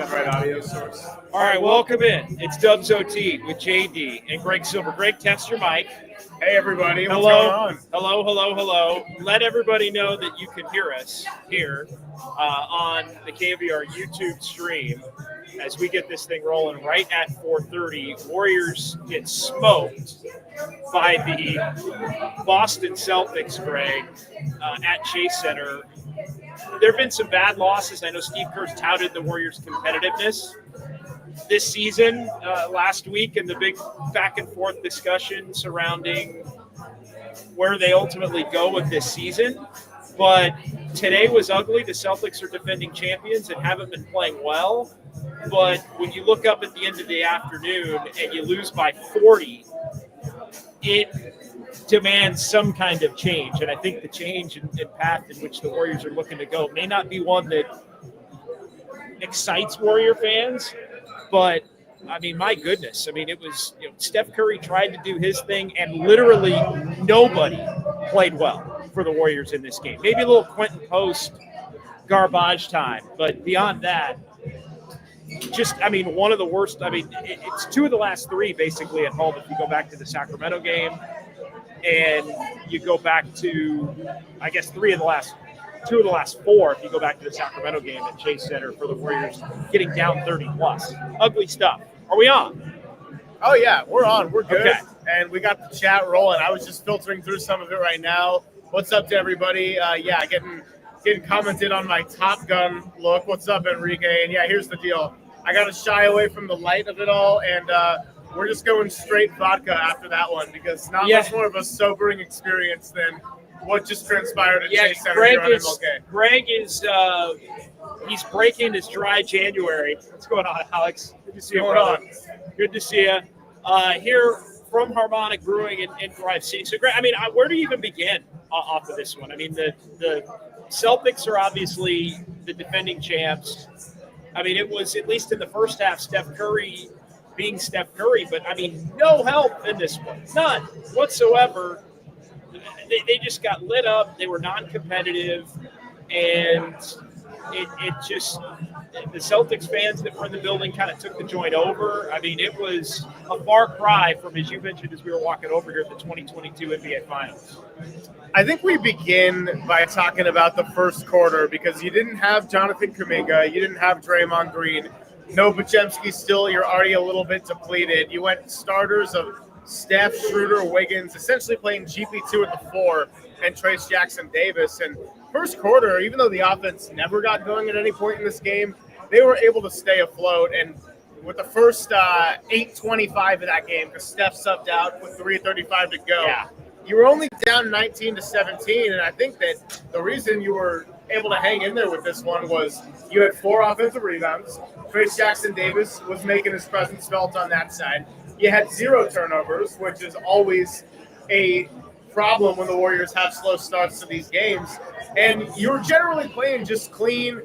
find the right audio source. All right, welcome in. It's Dubs OT with JD and Greg Silver. Greg, test your mic. Hey, everybody. What's Hello. going on? Hello. Let everybody know that you can hear us here on the KNBR YouTube stream as we get this thing rolling right at 4:30. Warriors get smoked by the Boston Celtics, Greg, at Chase Center. There have been some bad losses. I know Steve Kerr's touted the Warriors' competitiveness this season last week and the big back and forth discussion surrounding where they ultimately go with this season. But today was ugly. The Celtics are defending champions and haven't been playing well. But when you look up at the end of the afternoon and you lose by 40, it demands some kind of change. And I think the change in path in which the Warriors are looking to go may not be one that excites Warrior fans. But, I mean, my goodness. I mean, it was, Steph Curry tried to do his thing, and literally nobody played well for the Warriors in this game. Maybe a little Quentin Post garbage time. But beyond that, one of the worst. I mean, it's two of the last three basically at home if you go back to the Sacramento game. And you go back to, I guess, two of the last four if you go back to the Sacramento game at Chase Center for the Warriors getting down 30+. Ugly stuff. Are we on? Oh, yeah, we're on. We're good. Okay. And we got the chat rolling. I was just filtering through some of it right now. What's up to everybody? Getting commented on my Top Gun look. What's up, Enrique? And, yeah, here's the deal. I got to shy away from the light of it all, and we're just going straight vodka after that one because not much more of a sobering experience than what just transpired at Chase Center here on MLK. Greg is he's breaking his dry January. What's going on, Alex? Good to see you, brother. Good to see you. Here from Harmonic Brewing in Drive C. So, Greg, I mean, where do you even begin off of this one? I mean, the Celtics are obviously the defending champs. I mean, it was, at least in the first half, Steph Curry being Steph Curry, but, I mean, no help in this one. None whatsoever. They just got lit up. They were non-competitive, and it just – the Celtics fans that were in the building kind of took the joint over. I mean, it was a far cry from, as you mentioned as we were walking over here, the 2022 NBA Finals. I think we begin by talking about the first quarter because you didn't have Jonathan Kuminga. You didn't have Draymond Green. No Podziemski still. You're already a little bit depleted. You went starters of Steph, Schroeder, Wiggins, essentially playing GP2 at the 4 and Trace Jackson-Davis. And first quarter, even though the offense never got going at any point in this game, they were able to stay afloat. And with the first 8:25 of that game, because Steph subbed out with 3:35 to go, you were only down 19-17. And I think that the reason you were able to hang in there with this one was you had 4 offensive rebounds. Trace Jackson-Davis was making his presence felt on that side. You had 0 turnovers, which is always a problem when the Warriors have slow starts to these games. And you were generally playing just clean,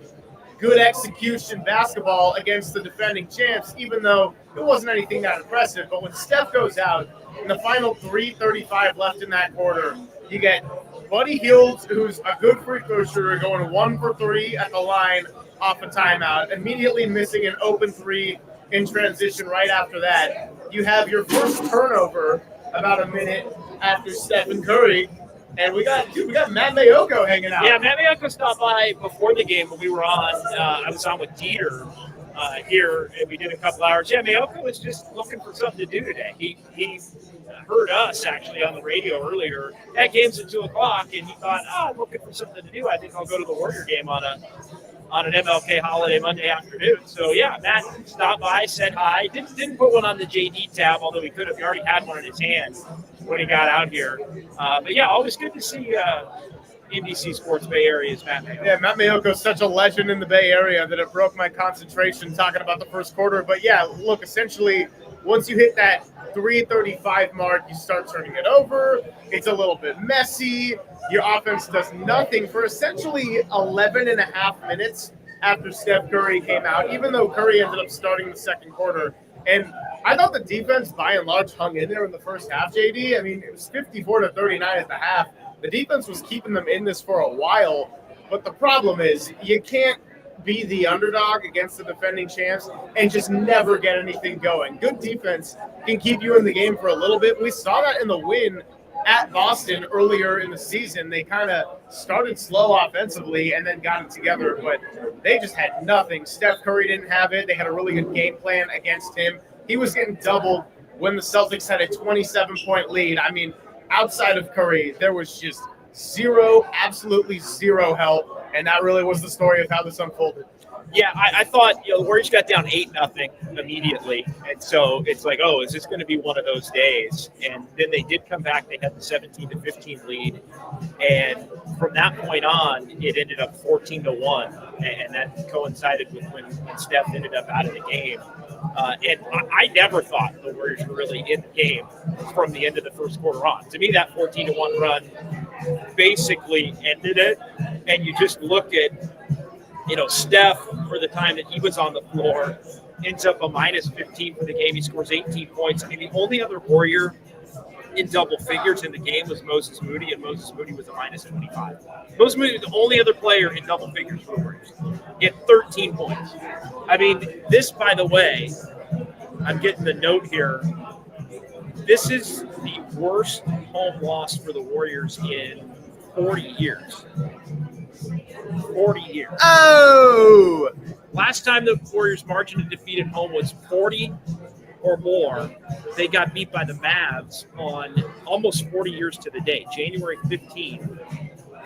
good execution basketball against the defending champs, even though it wasn't anything that impressive. But when Steph goes out, in the final 3:35 left in that quarter, you get Buddy Hield, who's a good free throw shooter, going 1 for 3 at the line off a timeout, immediately missing an open 3 in transition right after that. You have your first turnover about a minute after Stephen Curry, and we got Matt Mayoko hanging out. Yeah, Matt Mayoko stopped by before the game when we were on. I was on with Dieter here, and we did a couple hours. Yeah, Mayoko was just looking for something to do today. He heard us actually on the radio earlier. That game's at 2:00, and he thought, I'm looking for something to do. I think I'll go to the Warrior game on an MLK holiday Monday afternoon. So, yeah, Matt stopped by, said hi. Didn't put one on the JD tab, although he could have. He already had one in his hand when he got out here. But, yeah, always good to see NBC Sports Bay Area's Matt Mayoko. Yeah, Matt Mayoko is such a legend in the Bay Area that it broke my concentration talking about the first quarter. But, yeah, look, essentially, once you hit that 3:35 mark, you start turning it over. It's a little bit messy. Your offense does nothing for essentially 11 and a half minutes after Steph Curry came out, even though Curry ended up starting the second quarter. And I thought the defense, by and large, hung in there in the first half, JD. I mean, it was 54-39 at the half. The defense was keeping them in this for a while. But the problem is you can't be the underdog against the defending champs and just never get anything going. Good defense can keep you in the game for a little bit. We saw that in the win at Boston earlier in the season. They kind of started slow offensively and then got it together, but they just had nothing. Steph Curry didn't have it. They had a really good game plan against him. He was getting doubled when the Celtics had a 27-point lead. I mean, outside of Curry, there was just absolutely zero help, and that really was the story of how this unfolded. Yeah, I thought the Warriors got down 8-0 immediately, and so it's like, oh, is this going to be one of those days? And then they did come back. They had the 17-15 lead, and from that point on, it ended up 14-1, and that coincided with when Steph ended up out of the game. And I never thought the Warriors were really in the game from the end of the first quarter on. To me, that 14-1 run basically ended it, and you just look at, Steph, for the time that he was on the floor, ends up a minus 15 for the game. He scores 18 points. I mean, the only other Warrior in double figures in the game was Moses Moody, and Moses Moody was a minus 25. Moses Moody was the only other player in double figures for the Warriors. He had 13 points. I mean, this, by the way, I'm getting the note here. This is the worst home loss for the Warriors in 40 years. 40 years. Oh! Last time the Warriors' margin of defeat at home was 40 or more. They got beat by the Mavs on almost 40 years to the day. January 15th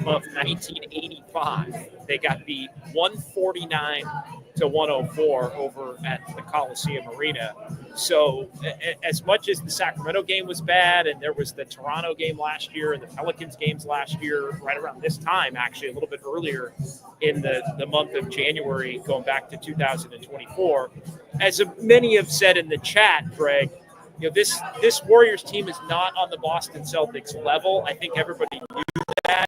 of 1985. They got beat 149-104 over at the Coliseum Arena. So as much as the Sacramento game was bad, and there was the Toronto game last year and the Pelicans games last year, right around this time, actually a little bit earlier in the month of January, going back to 2024, as many have said in the chat, Greg, this Warriors team is not on the Boston Celtics level. I think everybody knew that.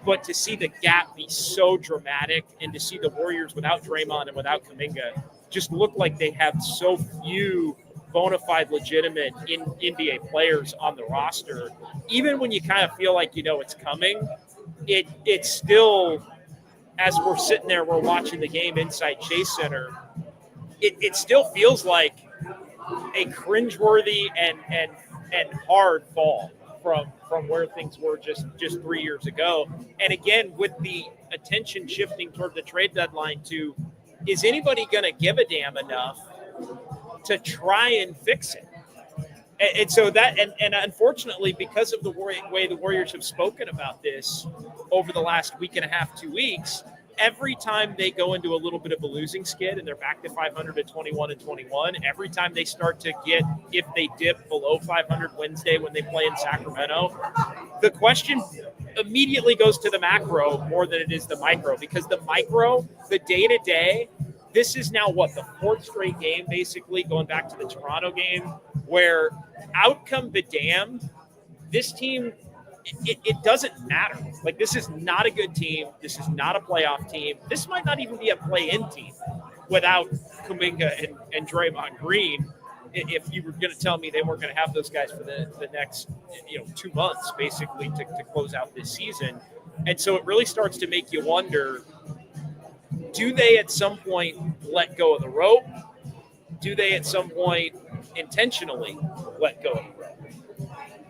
But to see the gap be so dramatic, and to see the Warriors without Draymond and without Kuminga just look like they have so few bona fide, legitimate NBA players on the roster, even when you kind of feel like it's coming, it's still, as we're sitting there, we're watching the game inside Chase Center, it still feels like a cringeworthy and hard fall from where things were just 3 years ago. And again, with the attention shifting toward the trade deadline to, is anybody going to give a damn enough to try and fix it? And so that, and unfortunately, because of the way the Warriors have spoken about this over the last week and a half, 2 weeks, every time they go into a little bit of a losing skid and they're back to 500 at 21-21, every time they start to get, if they dip below 500 Wednesday when they play in Sacramento, the question immediately goes to the macro more than it is the micro, because the micro, the day-to-day, this is now the fourth straight game, basically, going back to the Toronto game, where outcome be damned, this team, it doesn't matter. Like, this is not a good team. This is not a playoff team. This might not even be a play-in team without Kuminga and Draymond Green, if you were going to tell me they weren't going to have those guys for the next 2 months, basically, to close out this season. And so it really starts to make you wonder, do they at some point let go of the rope? Do they at some point intentionally let go of the rope?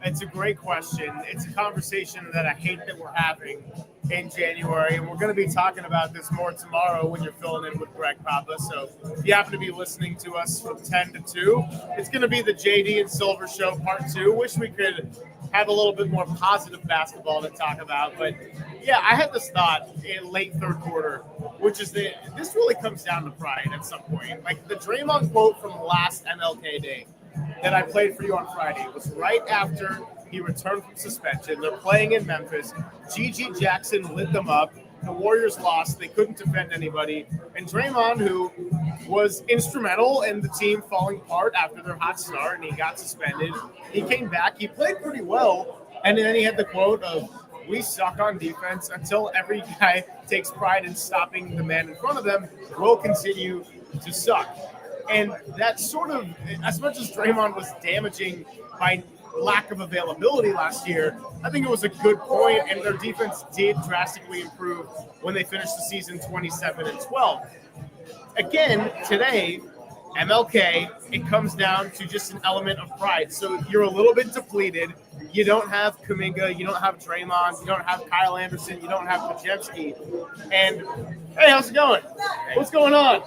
It's a great question. It's a conversation that I hate that we're having in January, and we're going to be talking about this more tomorrow when you're filling in with Greg Papa. So if you happen to be listening to us from 10 to 2, it's going to be the JD and Silver Show Part 2. Wish we could have a little bit more positive basketball to talk about. But, yeah, I had this thought in late third quarter, which is that this really comes down to pride at some point. Like, the Draymond quote from last MLK Day that I played for you on Friday was right after he returned from suspension. They're playing in Memphis. G.G. Jackson lit them up. The Warriors lost. They couldn't defend anybody. And Draymond, who was instrumental in the team falling apart after their hot start, and he got suspended, he came back. He played pretty well. And then he had the quote of, "We suck on defense. Until every guy takes pride in stopping the man in front of them, we'll continue to suck." And that sort of, as much as Draymond was damaging by lack of availability last year, I think it was a good point, and their defense did drastically improve when they finished the season 27-12. Again, today, MLK, it comes down to just an element of pride. So you're a little bit depleted. You don't have Kuminga, you don't have Draymond, you don't have Kyle Anderson, you don't have Podziemski. And, hey, how's it going? What's going on?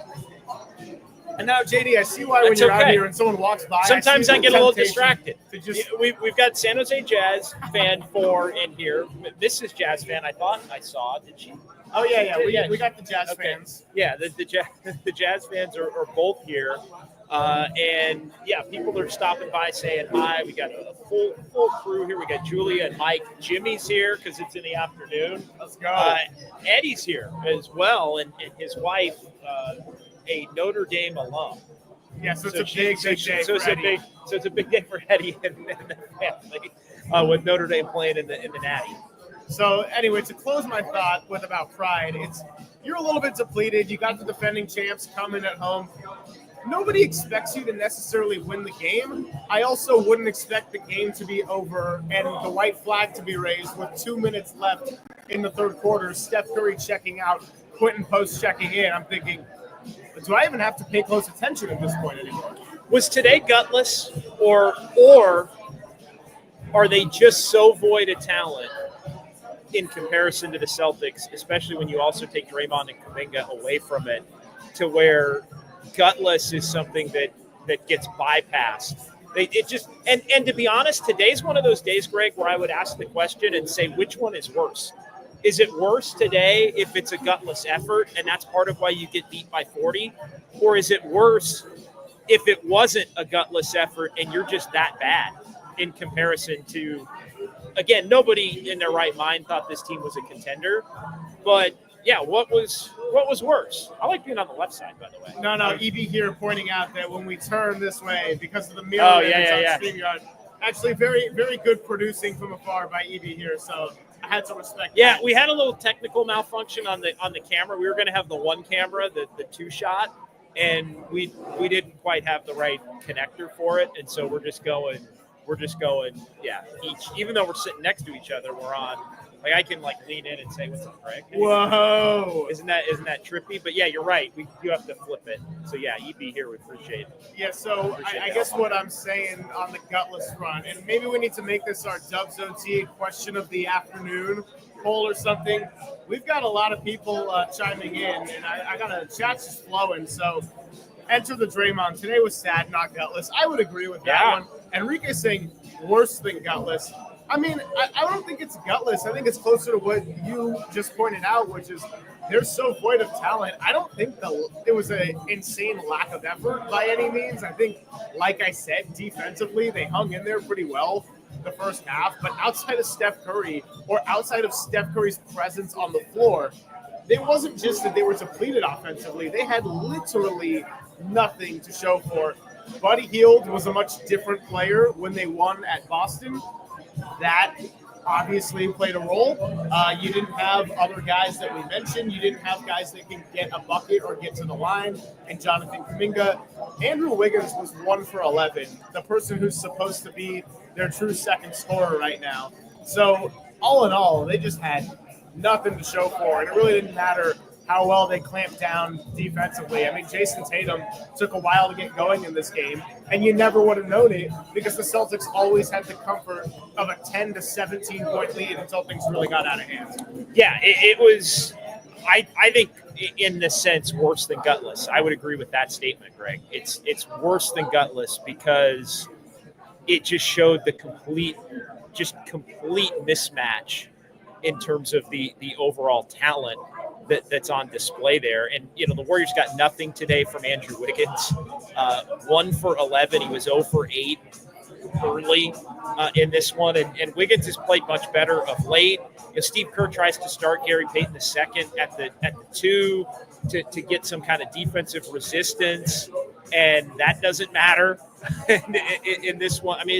And now, JD, I see why when you're out here and someone walks by, sometimes I get a little distracted. Just... We've got San Jose Jazz fan 4 in here. Mrs. Jazz fan, I thought I saw. Did she? Oh, yeah. We got the Jazz fans. Yeah, the Jazz fans are both here. And, yeah, people are stopping by saying hi. We got a full crew here. We got Julia and Mike. Jimmy's here because it's in the afternoon. Let's go. Eddie's here as well, and his wife, a Notre Dame alum. Yeah, so it's a big day for Eddie. So it's a big day for Eddie and the family with Notre Dame playing in the Natty. So anyway, to close my thought with about pride, you're a little bit depleted. You got the defending champs coming at home. Nobody expects you to necessarily win the game. I also wouldn't expect the game to be over and the white flag to be raised with 2 minutes left in the third quarter. Steph Curry checking out, Quentin Post checking in. I'm thinking, do I even have to pay close attention at this point anymore? Was today gutless, or are they just so void of talent in comparison to the Celtics, especially when you also take Draymond and Kuminga away from it, to where gutless is something that gets bypassed? And to be honest, today's one of those days, Greg, where I would ask the question and say, which one is worse? Is it worse today if it's a gutless effort and that's part of why you get beat by 40? Or is it worse if it wasn't a gutless effort and you're just that bad in comparison to, again, nobody in their right mind thought this team was a contender. But, yeah, what was worse? I like being on the left side, by the way. No, EB here pointing out that when we turn this way, because of the mirror on StreamYard, actually very, very good producing from afar by EB here, so I had to respect that. We had a little technical malfunction on the camera. We were going to have the one camera, the 2-shot, and we didn't quite have the right connector for it, and so we're just going each, even though we're sitting next to each other, we're on. Like, I can lean in and say, "What's up, Greg?" Whoa! Isn't that trippy? But yeah, you're right. You have to flip it. So yeah, EB here, we appreciate it. Yeah. So I guess what I'm saying on the gutless front, and maybe we need to make this our Dubs OT question of the afternoon poll or something. We've got a lot of people chiming in, and I got a chat's just flowing. So enter the Draymond. Today was sad, not gutless. I would agree with that one. Enrique saying worse than gutless. I mean, I don't think it's gutless. I think it's closer to what you just pointed out, which is they're so void of talent. I don't think it was an insane lack of effort by any means. I think, like I said, defensively, they hung in there pretty well the first half. But outside of Steph Curry, or outside of Steph Curry's presence on the floor, it wasn't just that they were depleted offensively. They had literally nothing to show for. Buddy Hield was a much different player when they won at Boston. That obviously played a role. You didn't have other guys that we mentioned. You didn't have guys that can get a bucket or get to the line. And Jonathan Kuminga. Andrew Wiggins was 1 for 11, the person who's supposed to be their true second scorer right now. So all in all, they just had nothing to show for. And it really didn't matter how well they clamped down defensively. I mean, Jason Tatum took a while to get going in this game, and you never would have known it because the Celtics always had the comfort of a 10 to 17 point lead until things really got out of hand. Yeah, it was, I think, in this sense, worse than gutless. I would agree with that statement, Greg. It's worse than gutless because it just showed the complete mismatch in terms of the overall talent that's on display there. And, the Warriors got nothing today from Andrew Wiggins. 1 for 11. He was 0 for 8 early in this one. And Wiggins has played much better of late. Steve Kerr tries to start Gary Payton II at the 2 to get some kind of defensive resistance. And that doesn't matter in this one. I mean,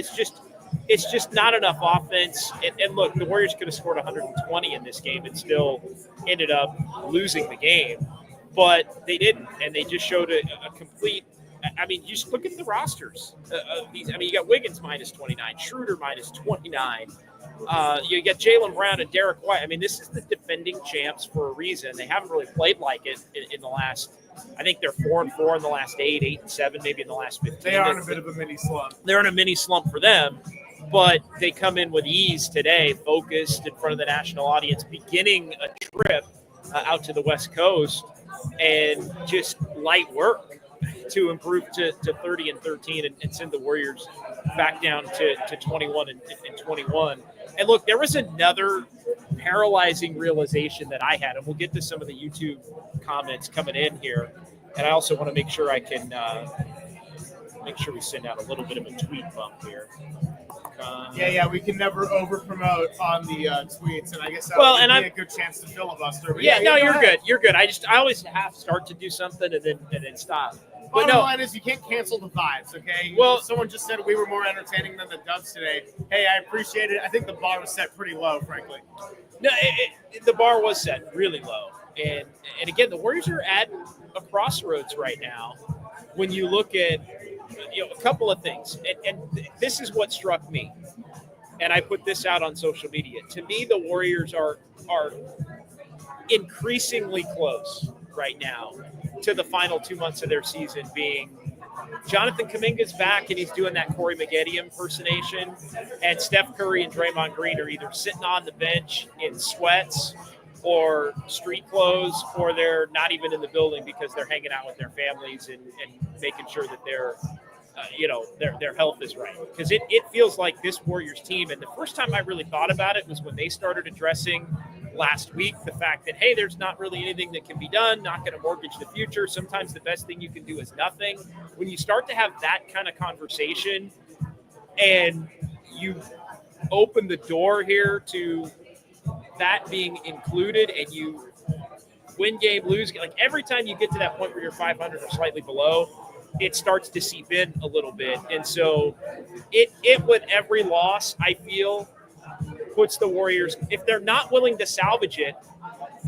it's just not enough offense. And look, the Warriors could have scored 120 in this game and still ended up losing the game. But they didn't, and they just showed a complete I mean, you just look at the rosters of these. I mean, you got Wiggins minus 29, Schroeder minus 29. You get Jaylen Brown and Derek White. I mean, this is the defending champs for a reason. They haven't really played like it in the last. I think they're 4-4 in the last 8, 8-7, maybe in the last 15. They are in a bit of a mini slump. They're in a mini slump for them, but they come in with ease today, focused in front of the national audience, beginning a trip out to the West Coast, and just light work to improve to 30-13 and send the Warriors back down to 21-21. And look, there was another paralyzing realization that I had, and we'll get to some of the YouTube comments coming in here. And I also want to make sure I can make sure we send out a little bit of a tweet bump here. Yeah, we can never over promote on the tweets, and I guess that would be a good chance to filibuster. But you're good. You're good. I always have to start to do something and then stop. But bottom line is you can't cancel the vibes, okay? Well, someone just said we were more entertaining than the Dubs today. Hey, I appreciate it. I think the bar was set pretty low, frankly. No, the bar was set really low. And again, the Warriors are at a crossroads right now when you look at a couple of things. And this is what struck me. And I put this out on social media. To me, the Warriors are increasingly close right now to the final 2 months of their season being Jonathan Kuminga's back and he's doing that Corey Maggette impersonation, and Steph Curry and Draymond Green are either sitting on the bench in sweats or street clothes, or they're not even in the building because they're hanging out with their families and making sure that their health is right. Because it feels like this Warriors team, and the first time I really thought about it was when they started addressing last week the fact that, hey, there's not really anything that can be done, not going to mortgage the future. Sometimes the best thing you can do is nothing. When you start to have that kind of conversation and you open the door here to that being included, and you win game, lose, like every time you get to that point where you're 500 or slightly below, it starts to seep in a little bit. And so it with every loss, I feel, puts the Warriors, if they're not willing to salvage it,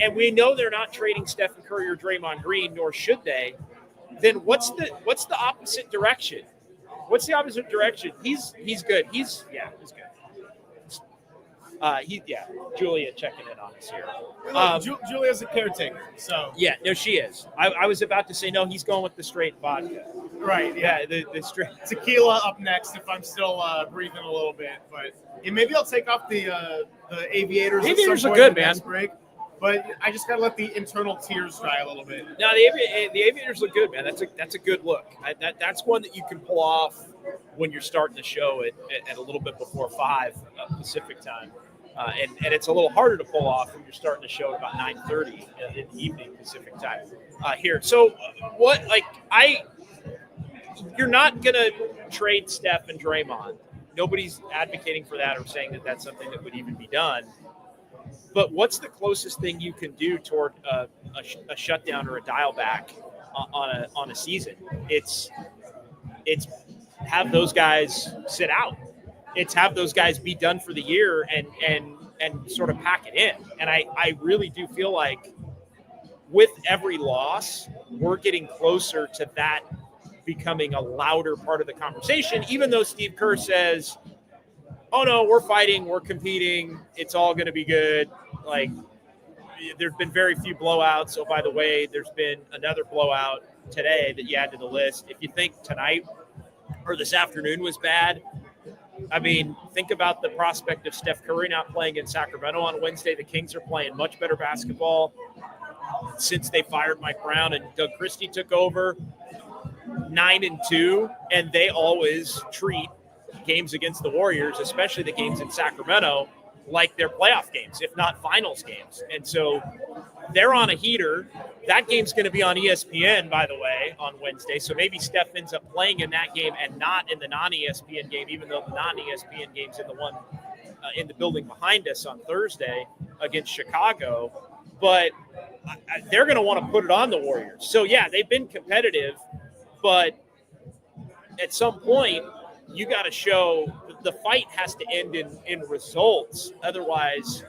and we know they're not trading Stephen Curry or Draymond Green, nor should they, then what's the opposite direction? What's the opposite direction? He's good. He's good. Julia checking in on us here. Julia's a caretaker, so. Yeah, no, she is. I was about to say, no, he's going with the straight vodka. Right, yeah. The straight. Tequila up next if I'm still breathing a little bit. But maybe I'll take off the aviators. Aviators are good, man. Break, but I just got to let the internal tears dry a little bit. No, the aviators look good, man. That's a good look. That's one that you can pull off when you're starting the show at a little bit before 5 Pacific time. And it's a little harder to pull off when you're starting the show at about 9:30 in the evening Pacific time here. So you're not going to trade Steph and Draymond. Nobody's advocating for that or saying that that's something that would even be done. But what's the closest thing you can do toward a shutdown or a dial back on a season? It's have those guys sit out. It's have those guys be done for the year and sort of pack it in. And I really do feel like with every loss, we're getting closer to that becoming a louder part of the conversation, even though Steve Kerr says, oh no, we're fighting, we're competing, it's all going to be good. Like, there's been very few blowouts. Oh, by the way, there's been another blowout today that you add to the list. If you think tonight or this afternoon was bad, I mean, think about the prospect of Steph Curry not playing in Sacramento on Wednesday. The Kings are playing much better basketball since they fired Mike Brown and Doug Christie took over. 9-2, and they always treat games against the Warriors, especially the games in Sacramento, like they're playoff games, if not finals games. And so they're on a heater. That game's going to be on ESPN, by the way, on Wednesday. So maybe Steph ends up playing in that game and not in the non-ESPN game, even though the non-ESPN game's in the one in the building behind us on Thursday against Chicago. But they're going to want to put it on the Warriors. So, yeah, they've been competitive, but at some point, you got to show the fight has to end in results. Otherwise,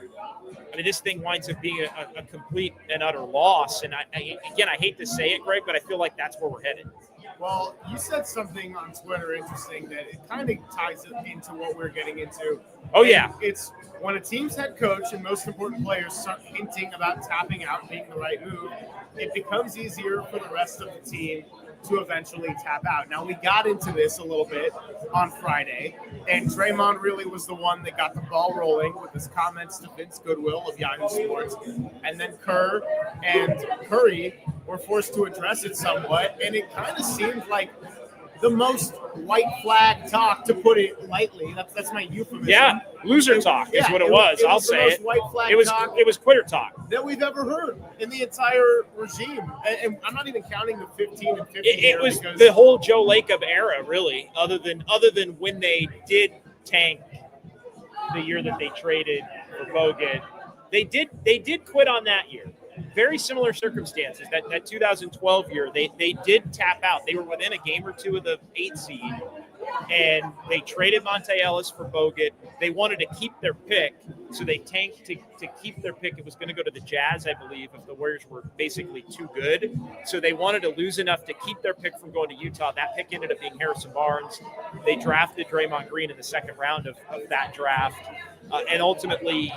I mean, this thing winds up being a complete and utter loss. And I hate to say it, Greg, but I feel like that's where we're headed. Well, you said something on Twitter interesting that it kind of ties into what we're getting into. Oh, yeah. It's when a team's head coach and most important players start hinting about tapping out being the right move, it becomes easier for the rest of the team to eventually tap out. Now, we got into this a little bit on Friday, and Draymond really was the one that got the ball rolling with his comments to Vince Goodwill of Yahoo Sports. And then Kerr and Curry were forced to address it somewhat, and it kind of seemed like the most white flag talk, to put it lightly. That's my euphemism. Yeah, loser talk is what it was. I'll say it. White flag It was talk quitter talk. that we've ever heard in the entire regime, and I'm not even counting the 15 and 15. It was the whole Joe Lacob era, really. Other than when they did tank the year that they traded for Bogut, they did quit on that year. Very similar circumstances. That 2012 year, they did tap out. They were within a game or two of the 8th seed, and they traded Monte Ellis for Bogut. They wanted to keep their pick, so they tanked to keep their pick. It was going to go to the Jazz, I believe, if the Warriors were basically too good. So they wanted to lose enough to keep their pick from going to Utah. That pick ended up being Harrison Barnes. They drafted Draymond Green in the second round of that draft. And ultimately,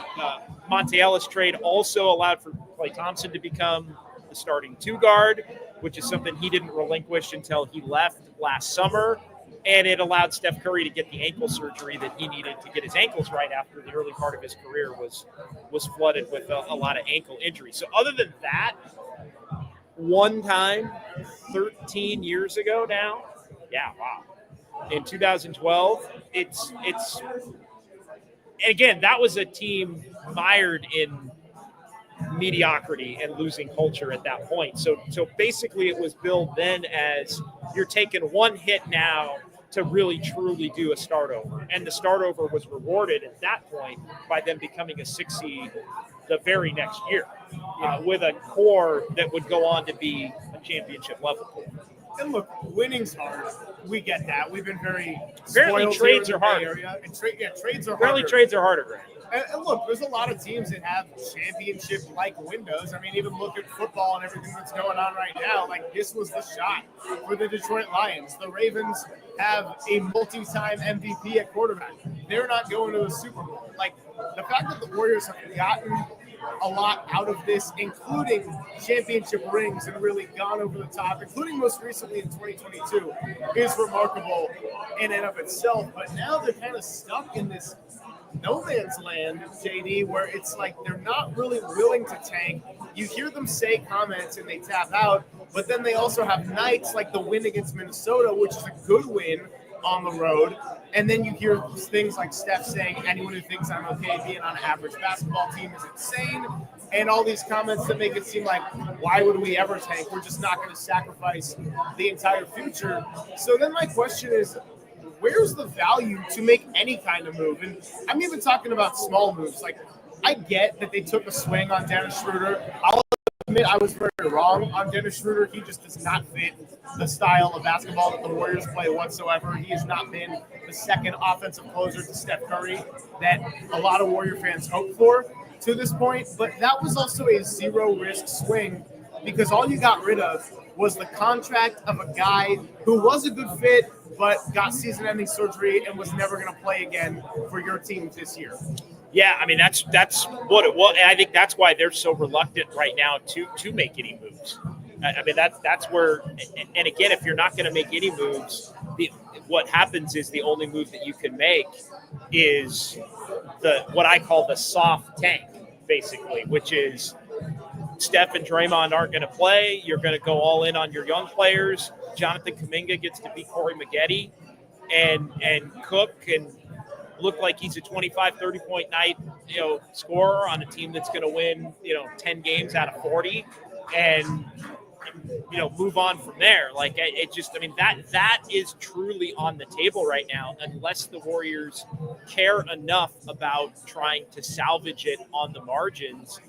Monte Ellis trade also allowed for Klay Thompson to become the starting 2 guard, which is something he didn't relinquish until he left last summer. And it allowed Steph Curry to get the ankle surgery that he needed to get his ankles right after the early part of his career was flooded with a lot of ankle injuries. So other than that, one time, 13 years ago now, yeah, wow. In 2012, it's again, that was a team mired in mediocrity and losing culture at that point. So basically it was billed then as you're taking one hit now to really truly do a start over. And the start over was rewarded at that point by them becoming a 6 seed the very next year with a core that would go on to be a championship level core. And look, winning's hard. We get that. We've been very apparently trades are hard. Trades are apparently harder. Trades are harder, Grant. And look, there's a lot of teams that have championship-like windows. I mean, even look at football and everything that's going on right now. Like, this was the shot for the Detroit Lions. The Ravens have a multi-time MVP at quarterback. They're not going to a Super Bowl. Like, the fact that the Warriors have gotten a lot out of this, including championship rings, and really gone over the top, including most recently in 2022, is remarkable in and of itself. But now they're kind of stuck in this no man's land, JD, where it's like they're not really willing to tank. You hear them say comments and they tap out, but then they also have nights like the win against Minnesota, which is a good win on the road. And then you hear things like Steph saying, anyone who thinks I'm okay being on an average basketball team is insane. And all these comments that make it seem like, why would we ever tank? We're just not going to sacrifice the entire future. So then my question is, where's the value to make any kind of move? And I'm even talking about small moves. Like, I get that they took a swing on Dennis Schroeder. I'll admit I was very wrong on Dennis Schroeder. He just does not fit the style of basketball that the Warriors play whatsoever. He has not been the second offensive closer to Steph Curry that a lot of Warrior fans hope for to this point. But that was also a zero-risk swing because all you got rid of was the contract of a guy who was a good fit but got season-ending surgery and was never going to play again for your team this year. Yeah, I mean, that's what it was. And I think that's why they're so reluctant right now to make any moves. I mean, that's where – and again, if you're not going to make any moves, what happens is the only move that you can make is what I call the soft tank, basically, which is Steph and Draymond aren't going to play. You're going to go all in on your young players. Jonathan Kuminga gets to be Corey Maggette and cook and look like he's a 25, 30-point night, scorer on a team that's going to win, 10 games out of 40 and, move on from there. Like that is truly on the table right now, unless the Warriors care enough about trying to salvage it on the margins.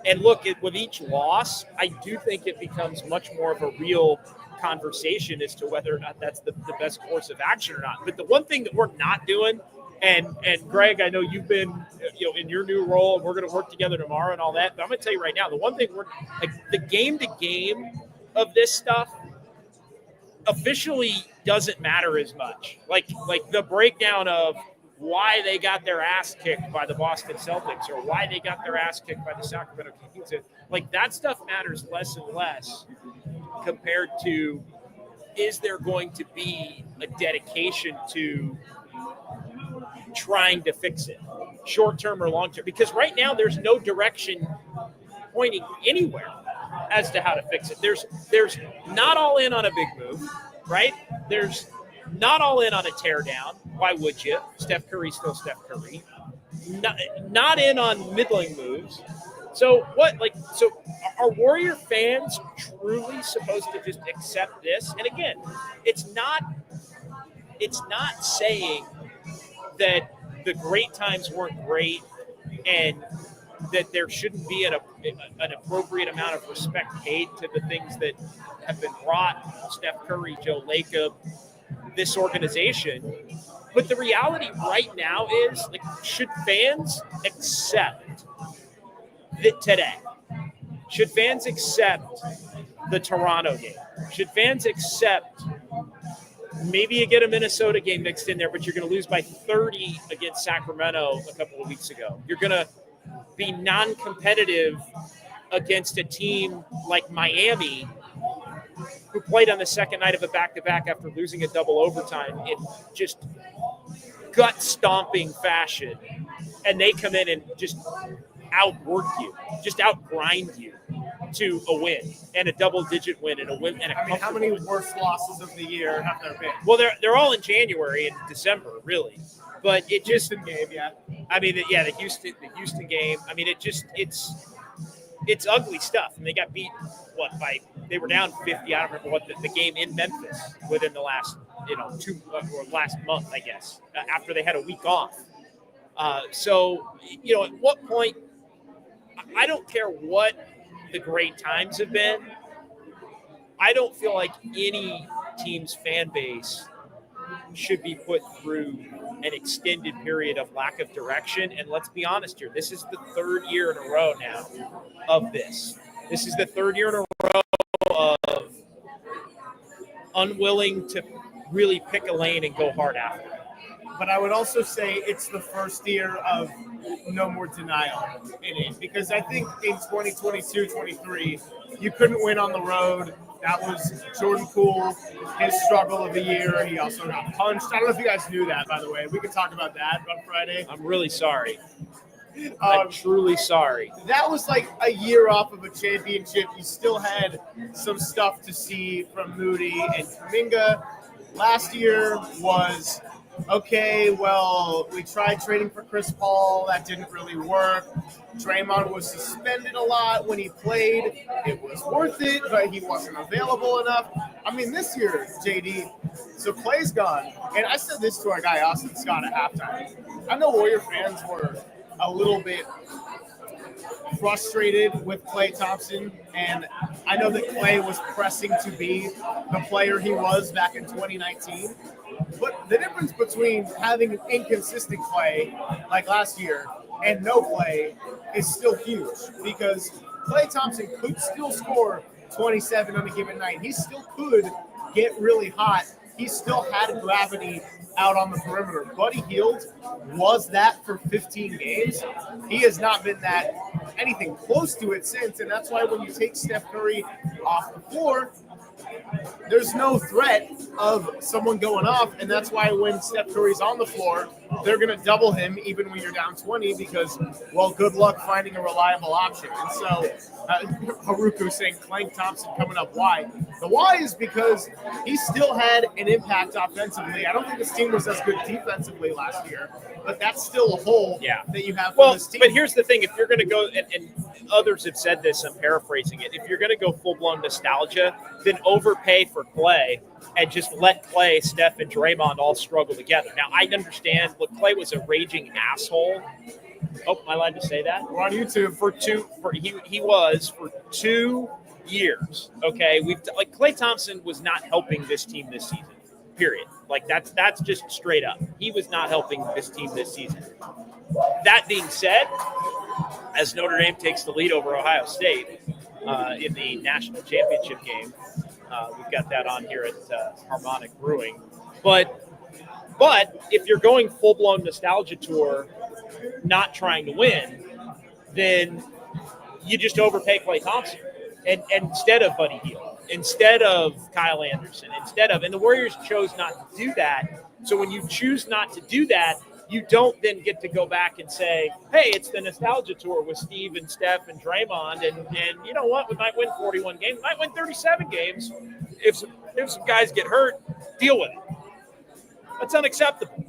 And look, with each loss, I do think it becomes much more of a real conversation as to whether or not that's the best course of action or not. But the one thing that we're not doing, and Greg, I know you've been in your new role, and we're going to work together tomorrow and all that, but I'm going to tell you right now, the one thing we're like the game to game of this stuff, officially doesn't matter as much. Like the breakdown of why they got their ass kicked by the Boston Celtics or why they got their ass kicked by the Sacramento Kings. Like that stuff matters less and less compared to, is there going to be a dedication to trying to fix it, short term or long term? Because right now there's no direction pointing anywhere as to how to fix it. There's not all in on a big move, right? There's not all in on a tear down. Why would you? Steph Curry's still Steph Curry. Not in on middling moves. So what? So are Warrior fans truly supposed to just accept this? And again, it's not saying that the great times weren't great and that there shouldn't be an appropriate amount of respect paid to the things that have been brought, Steph Curry, Joe Lacob, this organization. But the reality right now is, like, should fans accept that today? Should fans accept the Toronto game? Should fans accept maybe you get a Minnesota game mixed in there, but you're going to lose by 30 against Sacramento a couple of weeks ago? You're going to be non-competitive against a team like Miami, who played on the second night of a back-to-back after losing a double overtime in just gut-stomping fashion, and they come in and just outwork you, just outgrind you to a win and a double-digit win and a win. And how many worst losses of the year have there been? Well, they're all in January and December, really. But it just Houston game, yeah. I mean, the Houston game. I mean, it's ugly stuff. And they got beat they were down 50. I don't remember what the game in Memphis within the last last month, I guess, after they had a week off. So at what point? I don't care what the great times have been. I don't feel like any team's fan base should be put through an extended period of lack of direction. And let's be honest here, this is the third year in a row now of this. This is the third year in a row of unwilling to really pick a lane and go hard after it. But I would also say it's the first year of no more denial in it, because I think in 2022-23, you couldn't win on the road. That was Jordan Poole, his struggle of the year. He also got punched. I don't know if you guys knew that, by the way. We could talk about that on Friday. I'm really sorry. I'm truly sorry. That was like a year off of a championship. You still had some stuff to see from Moody and Kuminga. Last year was, okay, well, we tried trading for Chris Paul. That didn't really work. Draymond was suspended a lot when he played. It was worth it, but he wasn't available enough. I mean, this year, JD, so Clay's gone. And I said this to our guy, Austin Scott, at halftime. I know Warrior fans were a little bit frustrated with Klay Thompson, and I know that Klay was pressing to be the player he was back in 2019. But the difference between having an inconsistent Klay like last year and no Klay is still huge, because Klay Thompson could still score 27 on a given night. He still could get really hot. He still had gravity out on the perimeter. Buddy Hield was that for 15 games. He has not been that anything close to it since, and that's why when you take Steph Curry off the floor, there's no threat of someone going off, and that's why when Steph Curry's on the floor, they're going to double him even when you're down 20 because, well, good luck finding a reliable option. And so Haruku saying Klay Thompson coming up. Why? The why is because he still had an impact offensively. I don't think this team was as good defensively last year, but that's still a hole that you have for this team. But here's the thing. If you're going to go, and others have said this, I'm paraphrasing it, if you're going to go full-blown nostalgia, then overpay for Klay and just let Klay, Steph, and Draymond all struggle together. Now, I understand, look, Klay was a raging asshole. Oh, am I allowed to say that? We're on YouTube. He was for 2 years. Okay, Klay Thompson was not helping this team this season. Period. Like that's just straight up. He was not helping this team this season. That being said, as Notre Dame takes the lead over Ohio State in the national championship game, We've got that on here at Harmonic Brewing. But if you're going full-blown nostalgia tour, not trying to win, then you just overpay Klay Thompson. And instead of Buddy Hield, instead of Kyle Anderson, and the Warriors chose not to do that. So when you choose not to do that, you don't then get to go back and say, hey, it's the nostalgia tour with Steve and Steph and Draymond. And you know what? We might win 41 games. We might win 37 games. If some guys get hurt, deal with it. That's unacceptable.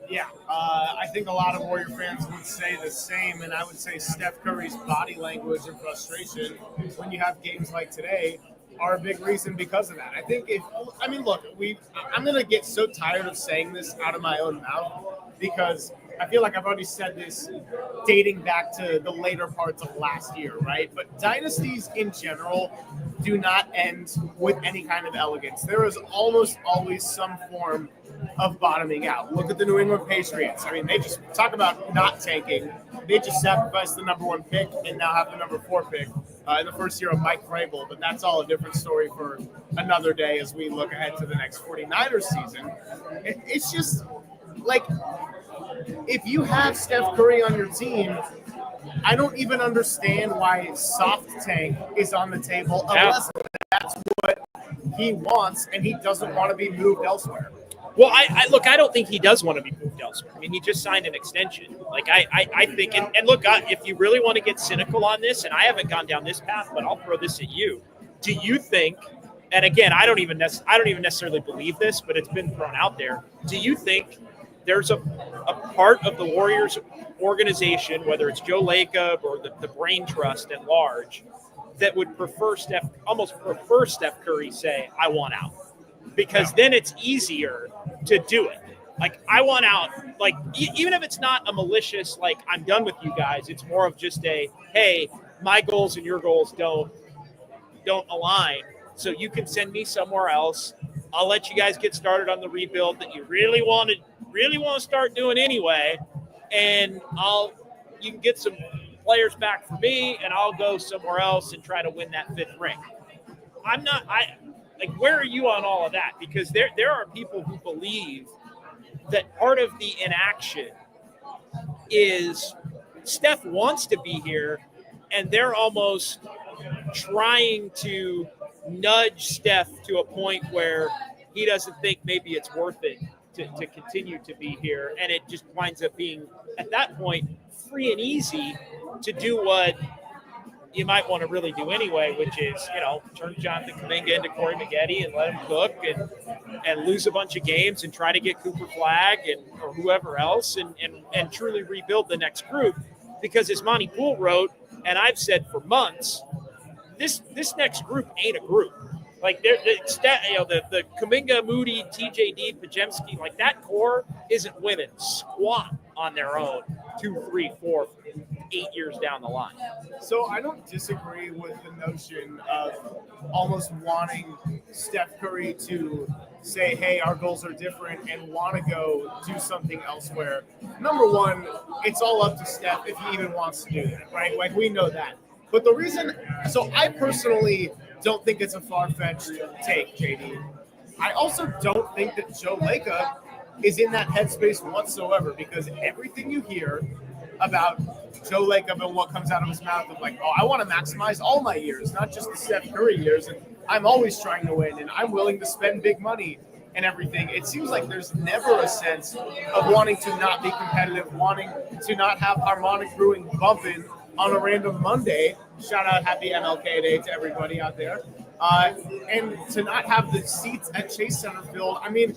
Yeah, I think a lot of Warrior fans would say the same, and I would say Steph Curry's body language and frustration when you have games like today are a big reason because of that. Look, I'm going to get so tired of saying this out of my own mouth because I feel like I've already said this dating back to the later parts of last year, right? But dynasties in general do not end with any kind of elegance. There is almost always some form of bottoming out. Look at the New England Patriots. I mean, they just talk about not tanking. They just sacrificed the number 1 pick and now have the number 4 pick in the first year of Mike Vrabel. But that's all a different story for another day as we look ahead to the next 49ers season. It's just like, if you have Steph Curry on your team, I don't even understand why soft tank is on the table unless that's what he wants and he doesn't want to be moved elsewhere. Well, I don't think he does want to be moved elsewhere. I mean, he just signed an extension. Like, I think, and look, if you really want to get cynical on this, and I haven't gone down this path, but I'll throw this at you. Do you think, and again, I don't even necessarily believe this, but it's been thrown out there. Do you think there's a part of the Warriors organization, whether it's Joe Lacob or the brain trust at large, that would almost prefer Steph Curry say, I want out? Because then it's easier to do it. Like, I want out. Like, even if it's not a malicious, like, I'm done with you guys, it's more of just a, hey, my goals and your goals don't align. So you can send me somewhere else. I'll let you guys get started on the rebuild that you really want to start doing anyway. And you can get some players back for me, and I'll go somewhere else and try to win that 5th ring. Where are you on all of that? Because there are people who believe that part of the inaction is Steph wants to be here, and they're almost trying to nudge Steph to a point where he doesn't think maybe it's worth it to continue to be here. And it just winds up being, at that point, free and easy to do what you might want to really do anyway, which is, turn Jonathan Kuminga into Corey Maggette and let him cook and lose a bunch of games and try to get Cooper Flagg or whoever else and truly rebuild the next group. Because as Monty Poole wrote, and I've said for months, this next group ain't a group. Like, the Kuminga, Moody, TJD, Pajemski, like, that core isn't winning squat on their own 2, 3, 4, 8 years down the line. So I don't disagree with the notion of almost wanting Steph Curry to say, hey, our goals are different and want to go do something elsewhere. Number one, it's all up to Steph if he even wants to do that, right? Like, we know that. But the reason, so I personally don't think it's a far-fetched take, JD. I also don't think that Joe Lacob is in that headspace whatsoever, because everything you hear about Joe Lacob and what comes out of his mouth of like, oh, I want to maximize all my years, not just the Steph Curry years, and I'm always trying to win, and I'm willing to spend big money and everything. It seems like there's never a sense of wanting to not be competitive, wanting to not have Harmonic Brewing bumping on a random Monday. Shout out, happy MLK Day to everybody out there. And to not have the seats at Chase Center filled. I mean,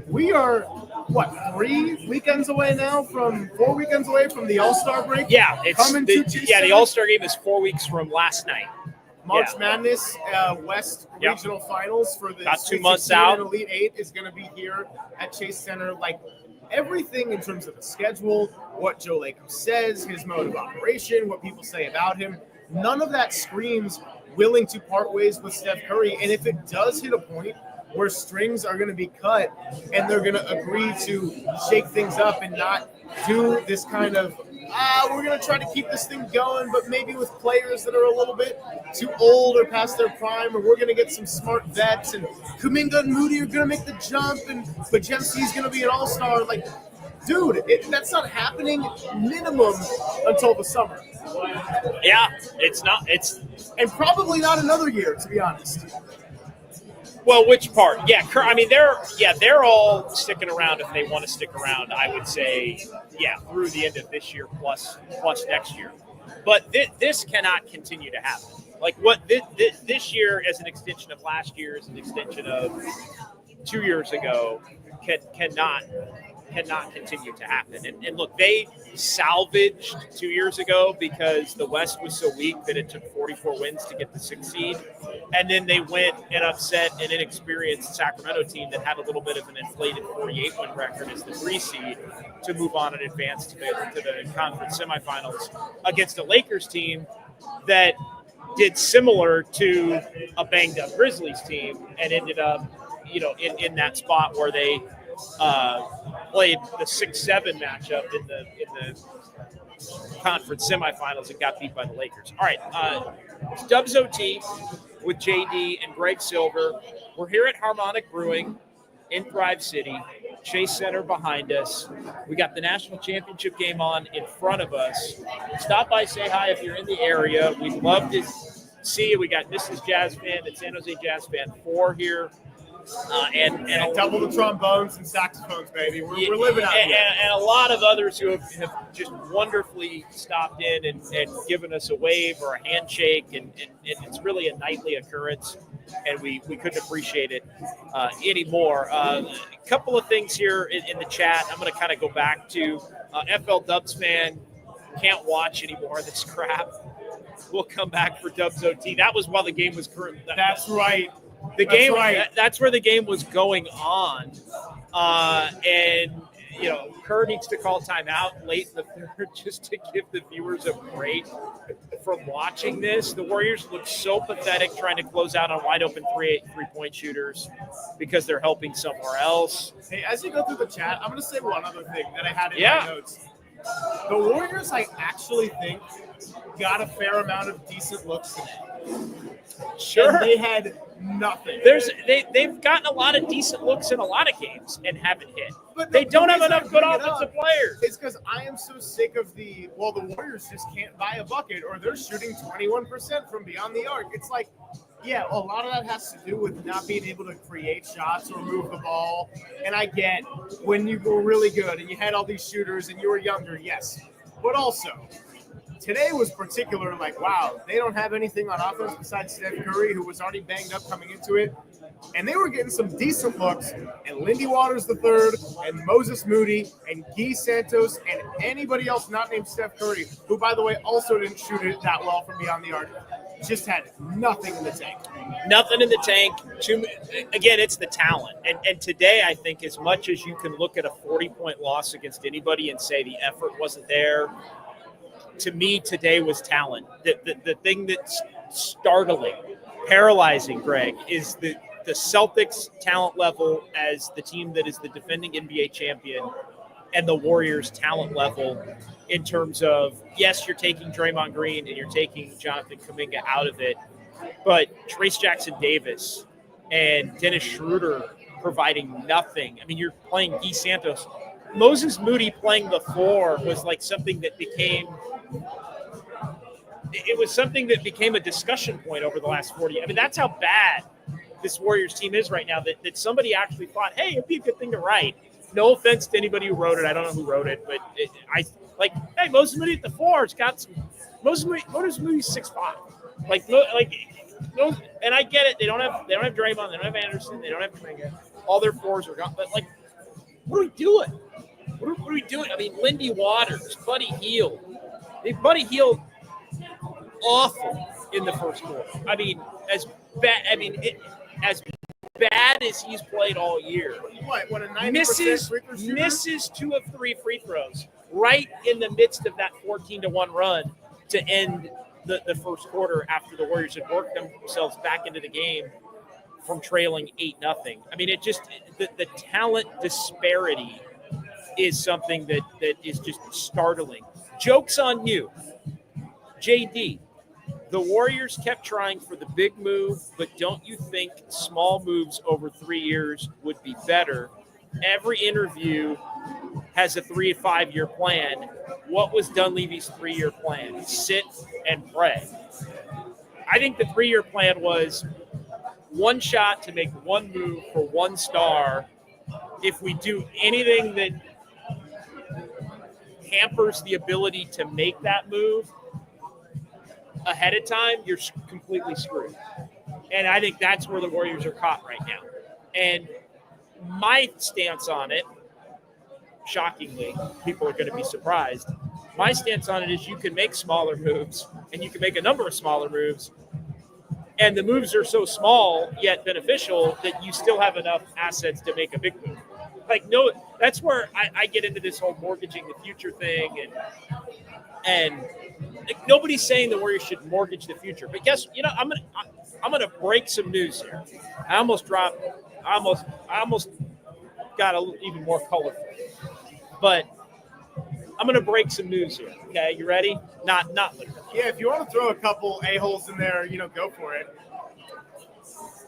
we are, 4 weekends away from the All-Star break? Yeah, the All-Star game is 4 weeks from last night. March Madness West Regional Finals for the about 2 Sweet months 16 out. And Elite 8 is going to be here at Chase Center. Like, everything in terms of the schedule, what Joe Lacob says, his mode of operation, what people say about him, none of that screams willing to part ways with Steph Curry. And if it does hit a point where strings are going to be cut and they're going to agree to shake things up and not do this kind of we're going to try to keep this thing going, but maybe with players that are a little bit too old or past their prime, or we're going to get some smart vets, and Kuminga and Moody are going to make the jump, and Bajemski's going to be an all-star. Like, dude, that's not happening minimum until the summer. Yeah, it's not. It's and probably not another year, to be honest. Well, which part? Yeah, I mean, they're all sticking around if they want to stick around. I would say, through the end of this year plus next year. But this cannot continue to happen. Like what this year, as an extension of last year, as an extension of 2 years ago, cannot continue to happen. And look, they salvaged 2 years ago because the West was so weak that it took 44 wins to get the 6th seed. And then they went and upset an inexperienced Sacramento team that had a little bit of an inflated 48-win record as the 3 seed to move on and advance to the conference semifinals against a Lakers team that did similar to a banged-up Grizzlies team and ended up, in that spot where they played the 6-7 matchup in the conference semifinals and got beat by the Lakers. All right, it's Dubs OT with JD and Greg Silver. We're here at Harmonic Brewing in Thrive City. Chase Center behind us. We got the national championship game on in front of us. Stop by, say hi if you're in the area. We'd love to see you. We got Mrs. Jazz Fan and San Jose Jazz Fan 4 here. And double the trombones and saxophones, baby. We're living out here. And a lot of others who have just wonderfully stopped in and given us a wave or a handshake. And it's really a nightly occurrence, and we couldn't appreciate it anymore. A couple of things here in the chat. I'm going to kind of go back to FL Dubs fan. Can't watch anymore of this crap. We'll come back for Dubs OT. That was while the game was current. That's right. That's where the game was going on. And, Kerr needs to call timeout late in the third just to give the viewers a break from watching this. The Warriors look so pathetic trying to close out on wide open three-point shooters because they're helping somewhere else. Hey, as you go through the chat, I'm going to say one other thing that I had in my notes. The Warriors, I actually think, got a fair amount of decent looks today. Sure. And they had nothing. They've gotten a lot of decent looks in a lot of games and haven't hit. But they don't have enough good offensive players. It's because I am so sick of the Warriors just can't buy a bucket, or they're shooting 21% from beyond the arc. It's like, yeah, a lot of that has to do with not being able to create shots or move the ball. And I get when you were really good and you had all these shooters and you were younger, yes. But also, today was particular, like, wow, they don't have anything on offense besides Steph Curry, who was already banged up coming into it. And they were getting some decent looks. And Lindy Waters III and Moses Moody and Guy Santos and anybody else not named Steph Curry, who, by the way, also didn't shoot it that well from beyond the arc, just had nothing in the tank. Nothing in the tank. Again, it's the talent. And today, I think, as much as you can look at a 40-point loss against anybody and say the effort wasn't there, to me, today was talent. The thing that's startling, paralyzing, Greg, is the Celtics' talent level as the team that is the defending NBA champion and the Warriors' talent level in terms of, yes, you're taking Draymond Green and you're taking Jonathan Kuminga out of it, but Trace Jackson-Davis and Dennis Schroeder providing nothing. I mean, you're playing Guy Santos. Moses Moody playing the floor was like something that became – it was something that became a discussion point over the last 40. I mean, that's how bad this Warriors team is right now, that somebody actually thought, hey, it'd be a good thing to write. No offense to anybody who wrote it. I don't know who wrote it, but hey, Moses Moody at the floor has got some – Moses Moody's 6'5". And I get it. They don't have Draymond. They don't have Anderson. They don't have Kuminga. All their fours are gone. But, what are we doing? What are we doing? I mean, Lindy Waters, Buddy Hield. Buddy Hield, awful in the first quarter. I mean, as bad as he's played all year. What a 90% free throw shooter? Misses 2 of 3 free throws right in the midst of that 14-1 run to end the first quarter after the Warriors had worked themselves back into the game from trailing 8-0. I mean, the talent disparity is something that is just startling Joke's on you. JD, the Warriors kept trying for the big move, but don't you think small moves over 3 years would be better? Every interview has a 3 to 5 year plan. What was Dunleavy's 3-year plan? Sit and pray. I think the 3-year plan was one shot to make one move for one star. If we do anything that hampers the ability to make that move ahead of time, you're completely screwed. And I think that's where the Warriors are caught right now. And my stance on it, shockingly, people are going to be surprised. My stance on it is you can make smaller moves, and you can make a number of smaller moves, and the moves are so small yet beneficial that you still have enough assets to make a big move. Like, no, that's where I get into this whole mortgaging the future thing, and like, nobody's saying the Warriors should mortgage the future. But guess, I'm gonna break some news here. I almost got even more colorful, but I'm going to break some news here. Okay, you ready? Not literally. Yeah, if you want to throw a couple a-holes in there, go for it.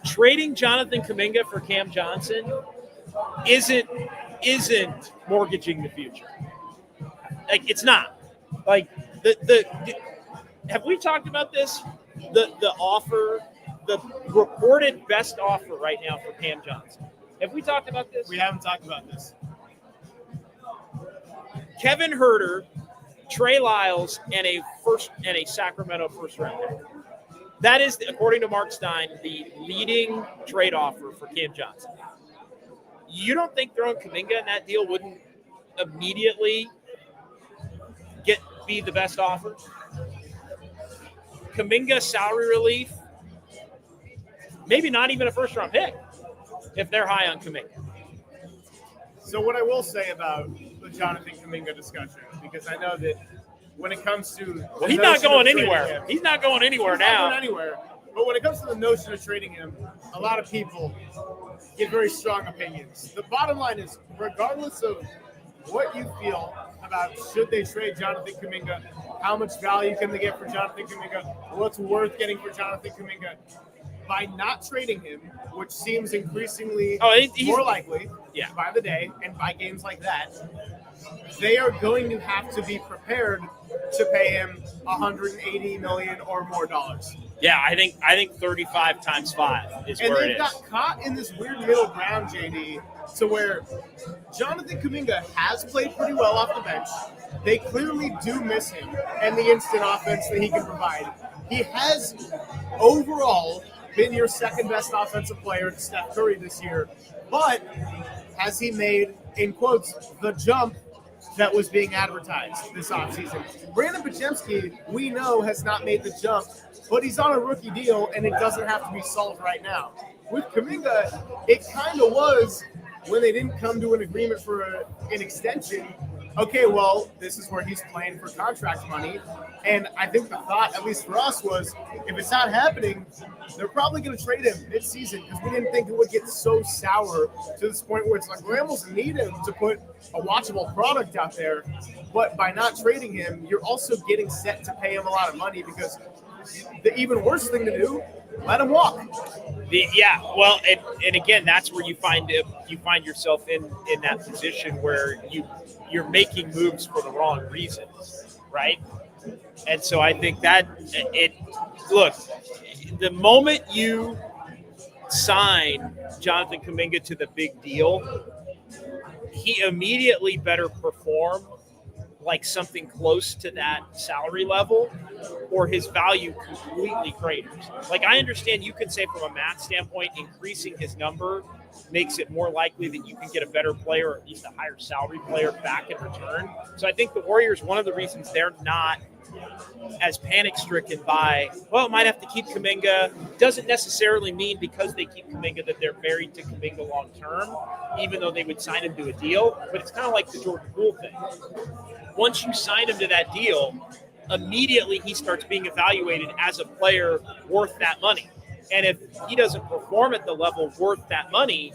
Trading Jonathan Kuminga for Cam Johnson isn't mortgaging the future. Like, it's not. Like, the have we talked about this? The offer, the reported best offer right now for Cam Johnson. Have we talked about this? We haven't talked about this. Kevin Huerter, Trey Lyles, and a Sacramento first rounder. That is, according to Mark Stein, the leading trade offer for Cam Johnson. You don't think throwing Kuminga in that deal wouldn't immediately be the best offer? Kuminga salary relief, maybe not even a first round pick if they're high on Kuminga. So what I will say about the Jonathan Kuminga discussion, because I know that when it comes to he's not going anywhere. He's not going anywhere now. But when it comes to the notion of trading him, a lot of people get very strong opinions. The bottom line is, regardless of what you feel about should they trade Jonathan Kuminga, how much value can they get for Jonathan Kuminga, what's worth getting for Jonathan Kuminga, by not trading him, which seems increasingly more likely by the day and by games like that, they are going to have to be prepared to pay him $180 million or more dollars. Yeah, I think 35 times 5 is where it is. And they've got caught in this weird middle ground, JD, to where Jonathan Kuminga has played pretty well off the bench. They clearly do miss him and the instant offense that he can provide. He has overall been your second best offensive player to Steph Curry this year, but has he made, in quotes, the jump that was being advertised this offseason? Brandon Podziemski, we know, has not made the jump, but he's on a rookie deal, and it doesn't have to be solved right now. With Kuminga, it kind of was when they didn't come to an agreement for an extension. Okay, well, this is where he's playing for contract money. And I think the thought, at least for us, was if it's not happening, they're probably going to trade him mid-season because we didn't think it would get so sour to this point where it's like we almost need him to put a watchable product out there. But by not trading him, you're also getting set to pay him a lot of money because the even worse thing to do, let him walk. And again, that's where you find yourself in that position where you're making moves for the wrong reasons, right? And so I think that the moment you sign Jonathan Kuminga to the big deal, he immediately better perform like something close to that salary level, or his value completely craters. Like, I understand you can say from a math standpoint, increasing his number makes it more likely that you can get a better player, or at least a higher salary player, back in return. So I think the Warriors, one of the reasons they're not as panic-stricken by, well, it might have to keep Kuminga, doesn't necessarily mean because they keep Kuminga that they're married to Kuminga long-term, even though they would sign him to a deal. But it's kind of like the Jordan Poole thing. Once you sign him to that deal, immediately he starts being evaluated as a player worth that money. And if he doesn't perform at the level worth that money,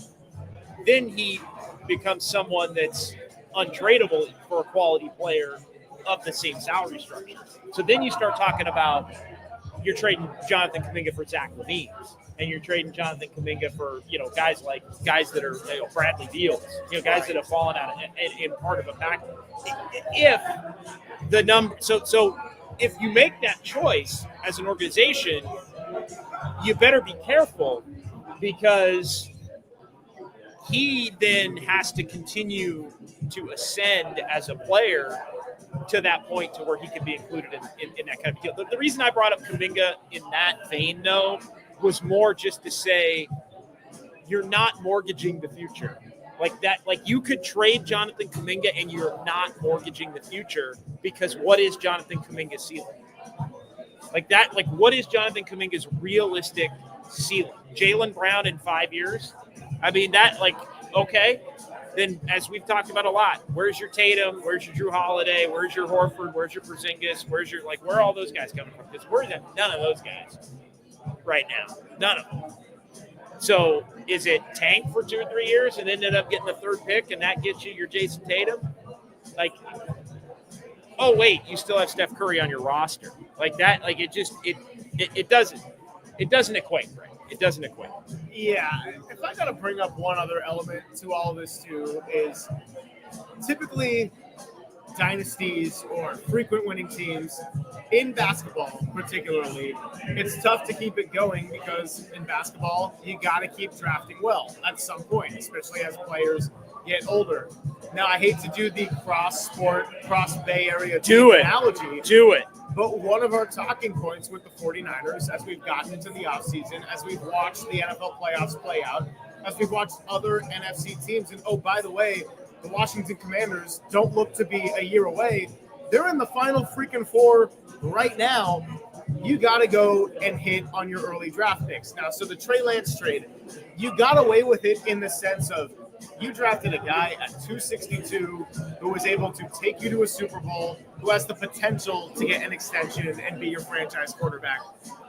then he becomes someone that's untradeable for a quality player of the same salary structure. So then you start talking about you're trading Jonathan Kuminga for Zach LaVine, and you're trading Jonathan Kuminga for guys that are Bradley Beals, guys that have fallen out in part of a pack. If the number, so if you make that choice as an organization, you better be careful, because he then has to continue to ascend as a player to that point to where he can be included in that kind of deal. The reason I brought up Kuminga in that vein, though, was more just to say you're not mortgaging the future. Like that, like you could trade Jonathan Kuminga and you're not mortgaging the future, because what is Jonathan Kuminga's ceiling? Like that, like what is Jonathan Kuminga's realistic ceiling? Jaylen Brown in 5 years? I mean, that, like, okay. Then, as we've talked about a lot, where's your Tatum? Where's your Drew Holiday? Where's your Horford? Where's your Porzingis? Where's your, like, where are all those guys coming from? Because we're none of those guys right now. None of them. So, is it tank for 2 or 3 years and ended up getting the third pick, and that gets you your Jason Tatum? Like, oh wait, you still have Steph Curry on your roster. Like that, like it doesn't equate, right? It doesn't equate. Yeah, if I got to bring up one other element to all of this too, is typically dynasties or frequent winning teams in basketball particularly, it's tough to keep it going, because in basketball you got to keep drafting well at some point, especially as players get older. Now, I hate to do the cross-sport, cross-Bay Area analogy. Do it. But one of our talking points with the 49ers, as we've gotten into the offseason, as we've watched the NFL playoffs play out, as we've watched other NFC teams, and oh, by the way, the Washington Commanders don't look to be a year away. They're in the final freaking four right now. You got to go and hit on your early draft picks. Now, so the Trey Lance trade, you got away with it in the sense of you drafted a guy at 262 who was able to take you to a Super Bowl, who has the potential to get an extension and be your franchise quarterback.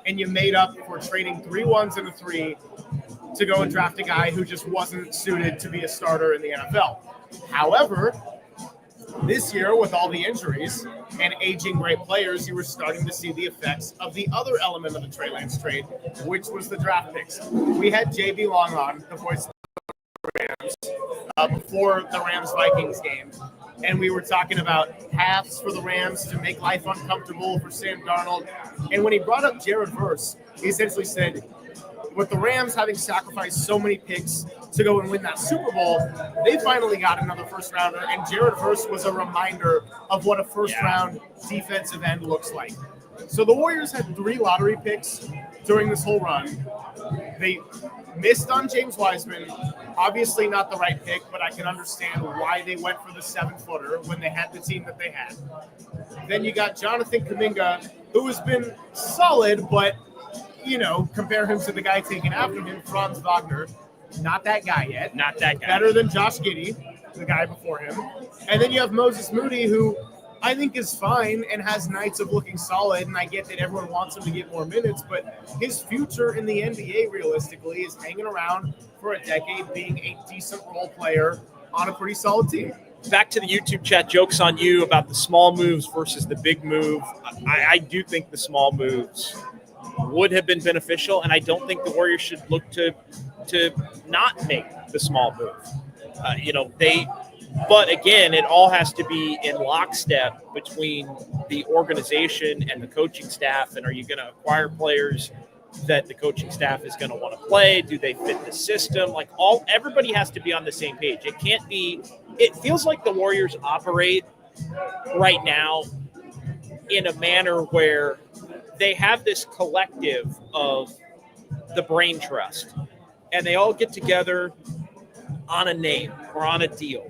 And you made up for trading 3 1s and a 3 to go and draft a guy who just wasn't suited to be a starter in the NFL. However, this year, with all the injuries and aging great players, you were starting to see the effects of the other element of the Trey Lance trade, which was the draft picks. We had JB Long on, the voice of the Rams, before the Rams-Vikings game, and we were talking about paths for the Rams to make life uncomfortable for Sam Darnold. And when he brought up Jared Verse, he essentially said, with the Rams having sacrificed so many picks to go and win that Super Bowl, they finally got another first-rounder, and Jared Verse was a reminder of what a first-round defensive end looks like. So the Warriors had 3 lottery picks during this whole run. They missed on James Wiseman. Obviously not the right pick, but I can understand why they went for the 7-footer when they had the team that they had. Then you got Jonathan Kuminga, who has been solid, but compare him to the guy taken after him, Franz Wagner. Not that guy yet. Not that guy. Better than Josh Giddey, the guy before him. And then you have Moses Moody, who I think is fine and has nights of looking solid, and I get that everyone wants him to get more minutes, but his future in the NBA, realistically, is hanging around for a decade being a decent role player on a pretty solid team. Back to the YouTube chat, jokes on you about the small moves versus the big move. I do think the small moves would have been beneficial, and I don't think the Warriors should look to not make the small move. But again, it all has to be in lockstep between the organization and the coaching staff. And are you going to acquire players that the coaching staff is going to want to play? Do they fit the system? Like everybody has to be on the same page. It can't be. It feels like the Warriors operate right now in a manner where they have this collective of the brain trust, and they all get together on a name or on a deal.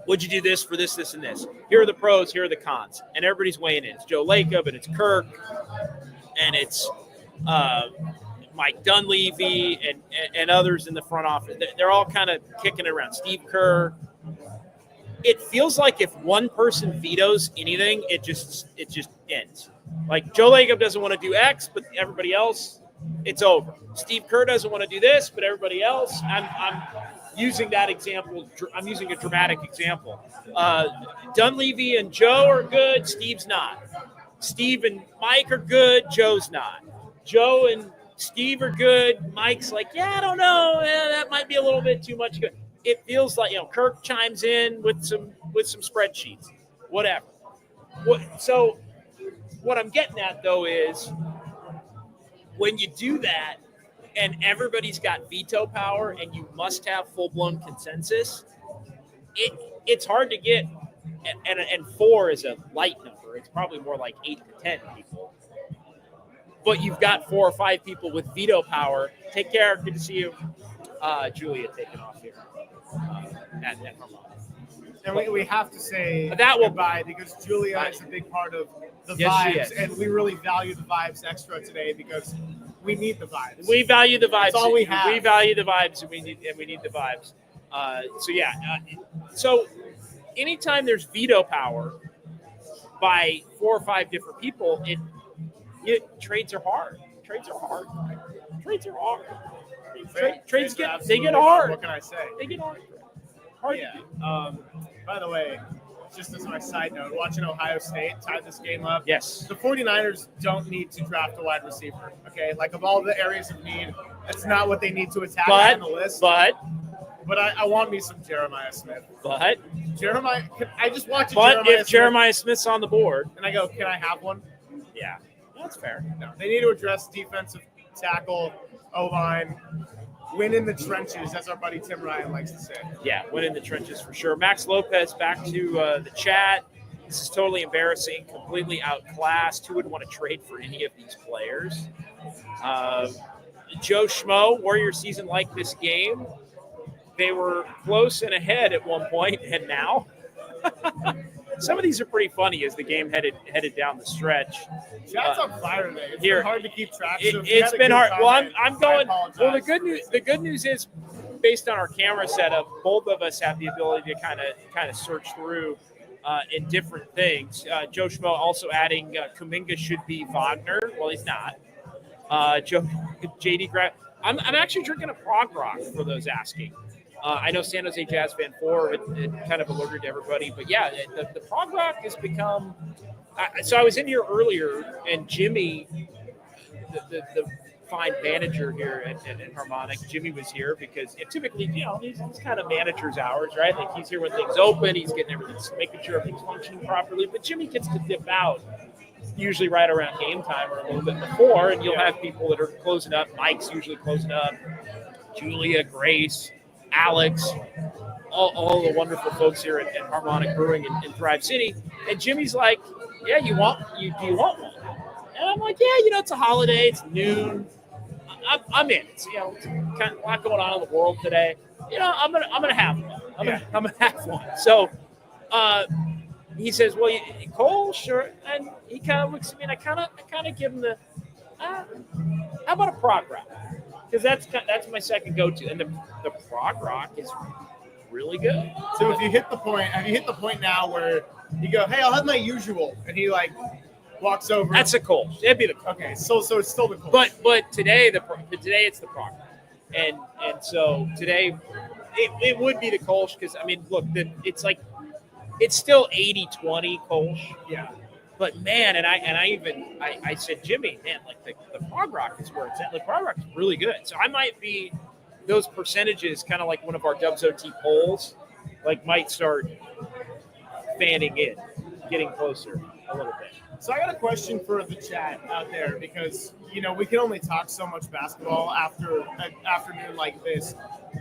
Would you do this for this, this, and this? Here are the pros, here are the cons. And everybody's weighing in. It's Joe Lacob, and it's Kirk, and it's Mike Dunleavy, and others in the front office. They're all kind of kicking it around. Steve Kerr. It feels like if one person vetoes anything, it just ends. Like Joe Lacob doesn't want to do X, but everybody else, it's over. Steve Kerr doesn't want to do this, but everybody else, using that example, I'm using a dramatic example. Dunleavy and Joe are good. Steve's not. Steve and Mike are good. Joe's not. Joe and Steve are good. Mike's like, yeah, I don't know. That might be a little bit too much good. It feels like, Kirk chimes in with some spreadsheets, whatever. So what I'm getting at, though, is when you do that and everybody's got veto power and you must have full-blown consensus, it's hard to get, and 4 is a light number. It's probably more like 8 to 10 people. But you've got 4 or 5 people with veto power. Take care. Good to see you. Julia taking off here at Harmonic. And we have to say that will goodbye because Julia is a big part of the Yes, she vibes, is. and we really value the vibes extra today because we need the vibes. We value the vibes. That's all we have. We value the vibes, and we need the vibes. So anytime there's veto power by 4 or 5 different people, trades are hard. Trades are hard. Trades get hard. What can I say? They get hard. Hard Yeah. to do. By the way, just as my side note, watching Ohio State tie this game up. Yes. The 49ers don't need to draft a wide receiver. Okay, like of all the areas of need, that's not what they need to attack on the list. But I want me some Jeremiah Smith. Jeremiah, I just watch Jeremiah Smith's on the board, and I go, can I have one? yeah, that's fair. No, they need to address defensive tackle, O-line, win in the trenches, as our buddy Tim Ryan likes to say. Yeah, win in the trenches for sure. Max Lopez back to the chat. This is totally embarrassing, completely outclassed. Who would want to trade for any of these players? Joe Schmo, Warrior season like this game. They were close and ahead at one point, and now some of these are pretty funny as the game headed down the stretch. Chat's on fire today. It's here, been hard to keep track. It's been hard. Well, I'm going. Well, the apologize. good news is, based on our camera setup, both of us have the ability to kind of search through in different things. Joe Schmo also adding Kuminga should be Wagner. Well, he's not. JD Grab. I'm actually drinking a Prog Rock for those asking. I know San Jose Jazz fan 4 it kind of alerted everybody, but yeah, the Prog Rock has become. So I was in here earlier, and Jimmy, the fine manager here at Harmonic, Jimmy was here because typically, he's kind of manager's hours, right? Like he's here when things open, he's getting everything, making sure everything's functioning properly. But Jimmy gets to dip out usually right around game time or a little bit before, and you'll have people that are closing up. Mike's usually closing up. Julia, Grace, Alex, all the wonderful folks here at Harmonic Brewing in Thrive City. And Jimmy's like, yeah, do you want one? And I'm like, yeah, it's a holiday. It's noon. I'm in. It's, it's kind of a lot going on in the world today. I'm gonna have one. I'm gonna have one. So he says, well, Cole, sure. And he kind of looks at me, and I kind of give him the, how about a Prog Rock? Because that's my second go-to, and the Prog Rock is really good. So have you hit the point now where you go, hey, I'll have my usual, and he walks over? That's a Kolsch. That'd be the Kolsch. Okay, so it's still the Kolsch. But today it's the Prog Rock, and so today it would be the Kolsch because look, it's still 80-20 Kolsch. Yeah. But man, and I said, Jimmy, man, like the Prog Rock is where it's at. Like Prog Rock is really good. So I might be those percentages, kind of like one of our Dubs OT polls, might start fanning in, getting closer a little bit. So I got a question for the chat out there because we can only talk so much basketball after an afternoon like this.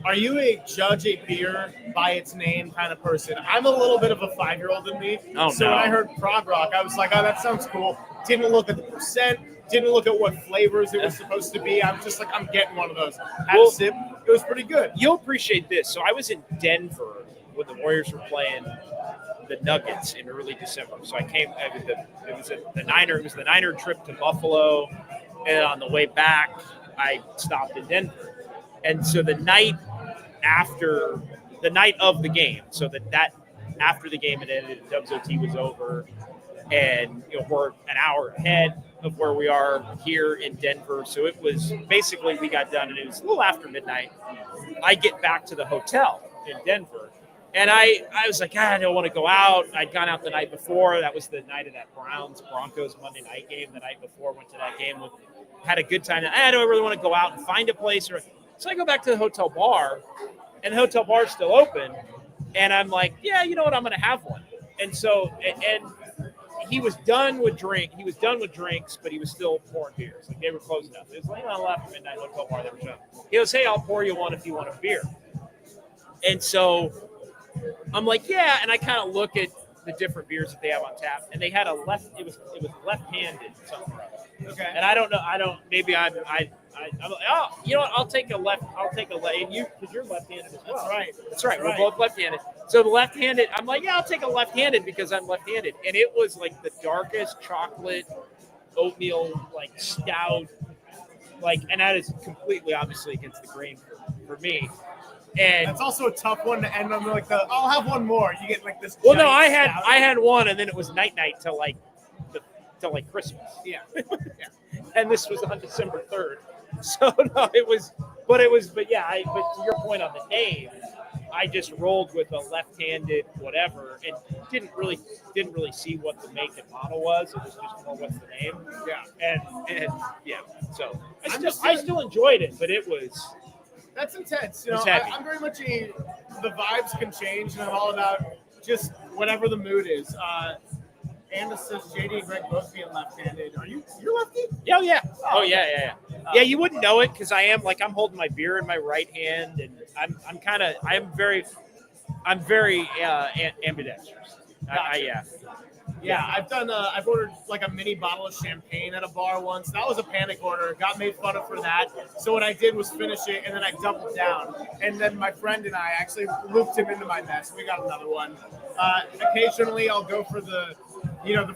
Are you a judge a beer by its name kind of person? I'm a little bit of a 5-year-old in me. Oh, so when I heard Prog Rock, I was like, oh, that sounds cool. Didn't look at the percent. Didn't look at what flavors it was supposed to be. I'm just like, I'm getting one of those. Had a sip. It was pretty good. You'll appreciate this. So I was in Denver when the Warriors were playing the Nuggets in early December. So it was the Niner trip to Buffalo, and on the way back, I stopped in Denver. And so the night of the game, so that after the game it ended, Dubs OT was over, and we're an hour ahead of where we are here in Denver. So it was basically, we got done and it was a little after midnight. I get back to the hotel in Denver, and I was like, I don't want to go out. I'd gone out the night before. That was the night of that Browns-Broncos Monday night game. The night before, went to that game, had a good time. I don't really want to go out and find a place. So I go back to the hotel bar, and the hotel bar is still open. And I'm like, yeah, you know what? I'm going to have one. And so, and he was done with drinks, but he was still pouring beers. Like, they were closing up. It was like, after midnight hotel bar, they were shut. He goes, hey, I'll pour you one if you want a beer. And so I'm like, yeah. And I kind of look at the different beers that they have on tap, and they had it was left-handed something. Okay. And I don't know. Maybe I'm like, oh, you know what? I'll take a left. And you, because you're left-handed as well. That's right. We're both left-handed. So the left-handed, I'm like, yeah, I'll take a left-handed because I'm left-handed. And it was like the darkest chocolate oatmeal, like stout, and that is completely obviously against the grain for me. And that's also a tough one to end on. Like I'll have one more. You get like this. Well, no, I had one, and then it was night till Christmas. Yeah. And this was on December 3rd. So no, but to your point on the name, I just rolled with a left-handed whatever, and didn't really see what the make and model was. It was just more what's the name. Yeah. And yeah. So I still enjoyed it, but it was. That's intense. I'm very much the vibes can change, and I'm all about just whatever the mood is. Anna says JD and Greg both being left-handed. You're lefty? Oh yeah. Yeah, you wouldn't know it because I'm holding my beer in my right hand, and I'm very ambidextrous. Gotcha. Yeah, I've ordered like a mini bottle of champagne at a bar once. That was a panic order. Got made fun of for that. So what I did was finish it, and then I doubled down. And then my friend and I actually looped him into my mess. We got another one. Occasionally, I'll go for the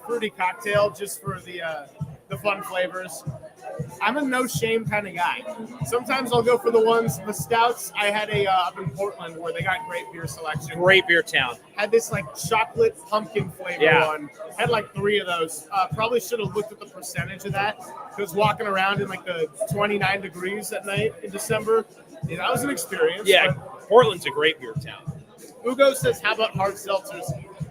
fruity cocktail just for the fun flavors. I'm a no shame kind of guy. Sometimes I'll go for the stouts. I had up in Portland where they got great beer selection. Great beer town. Had this like chocolate pumpkin flavor one. Had like 3 of those. Probably should have looked at the percentage of that because walking around in like the 29 degrees at night in December, that was an experience. Yeah, Portland's a great beer town. Ugo says, how about hard seltzers?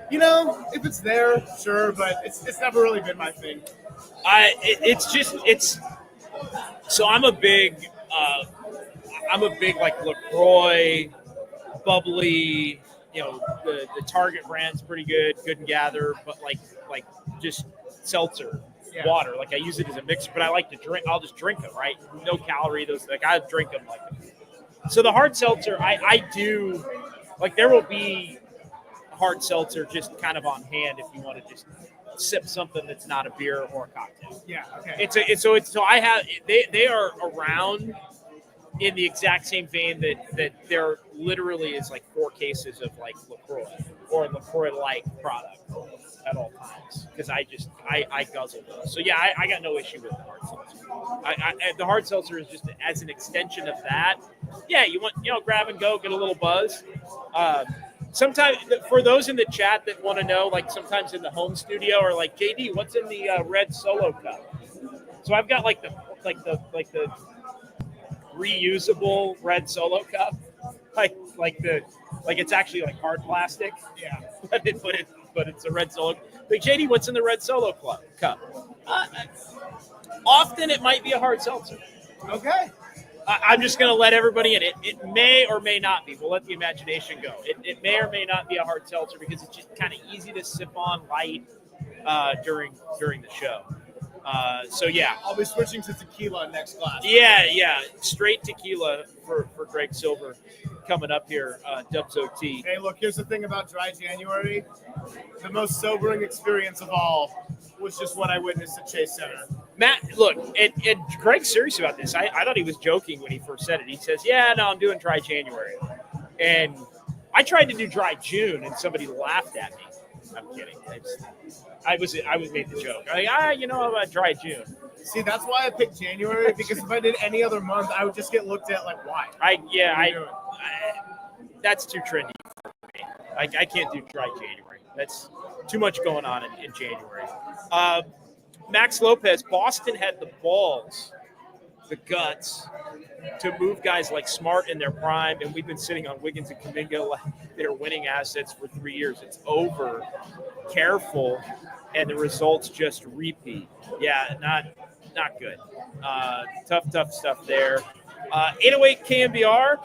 If it's there, sure, but it's never really been my thing. So I'm a big like LaCroix, bubbly. The Target brand's pretty good and gather, but like just seltzer water. Like I use it as a mixer, but I like to drink. I'll just drink them, right? No calorie. I drink them like them. So the hard seltzer, I do like. There will be hard seltzer just kind of on hand if you want to just sip something that's not a beer or a cocktail. Yeah, okay. They are around in the exact same vein that there literally is like 4 cases of like LaCroix or LaCroix-like product at all times because I guzzle those. So yeah, I got no issue with the hard seltzer. The hard seltzer is just as an extension of that. Yeah, you want grab and go, get a little buzz. Sometimes, for those in the chat that want to know, like sometimes in the home studio or like JD, what's in the red Solo cup? So I've got like the reusable red Solo cup, like it's actually like hard plastic. Yeah, but it's a red Solo. Like JD, what's in the red Solo cup? Often it might be a hard seltzer. Okay. I'm just going to let everybody in. It may or may not be. We'll let the imagination go. It may or may not be a hard seltzer because it's just kind of easy to sip on light during the show. So, yeah. I'll be switching to tequila next class. Yeah. Straight tequila for Greg Silver coming up here, Dubs OT. Hey, look, here's the thing about dry January. The most sobering experience of all was just what I witnessed at Chase Center. Matt, look, and Greg's serious about this. I thought he was joking when he first said it. He says, yeah, no, I'm doing dry January. And I tried to do dry June, and somebody laughed at me. I'm kidding. I made the joke. I'm like, about dry June. See, that's why I picked January, because if I did any other month, I would just get looked at like, why? That's too trendy for me. I can't do dry January. too much going on in January. Max Lopez, Boston had the balls, the guts to move guys like Smart in their prime, and we've been sitting on Wiggins and Kuminga like they're winning assets for 3 years. It's over. Careful, and the results just repeat. Yeah, not good. Tough stuff there. 808 KNBR.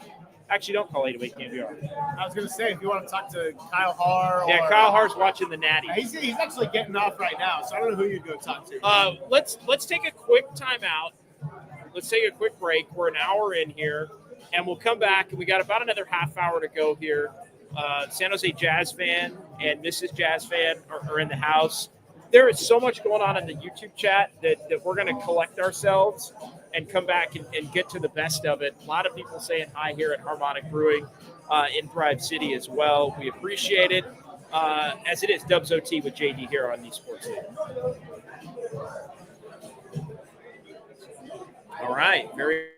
Actually, don't call 808 KNBR. I was going to say, if you want to talk to Kyle Haar. Yeah, Kyle Haar's watching the Natty. He's actually getting off right now, so I don't know who you'd go talk to. Let's take a quick timeout. Let's take a quick break. We're an hour in here, and we'll come back. We got about another half hour to go here. San Jose Jazz fan and Mrs. Jazz fan are in the house. There is so much going on in the YouTube chat that we're going to collect ourselves and come back and get to the best of it. A lot of people saying hi here at Harmonic Brewing in Thrive City as well. We appreciate it. As it is Dubs OT with JD here on the Sports League. All right. Very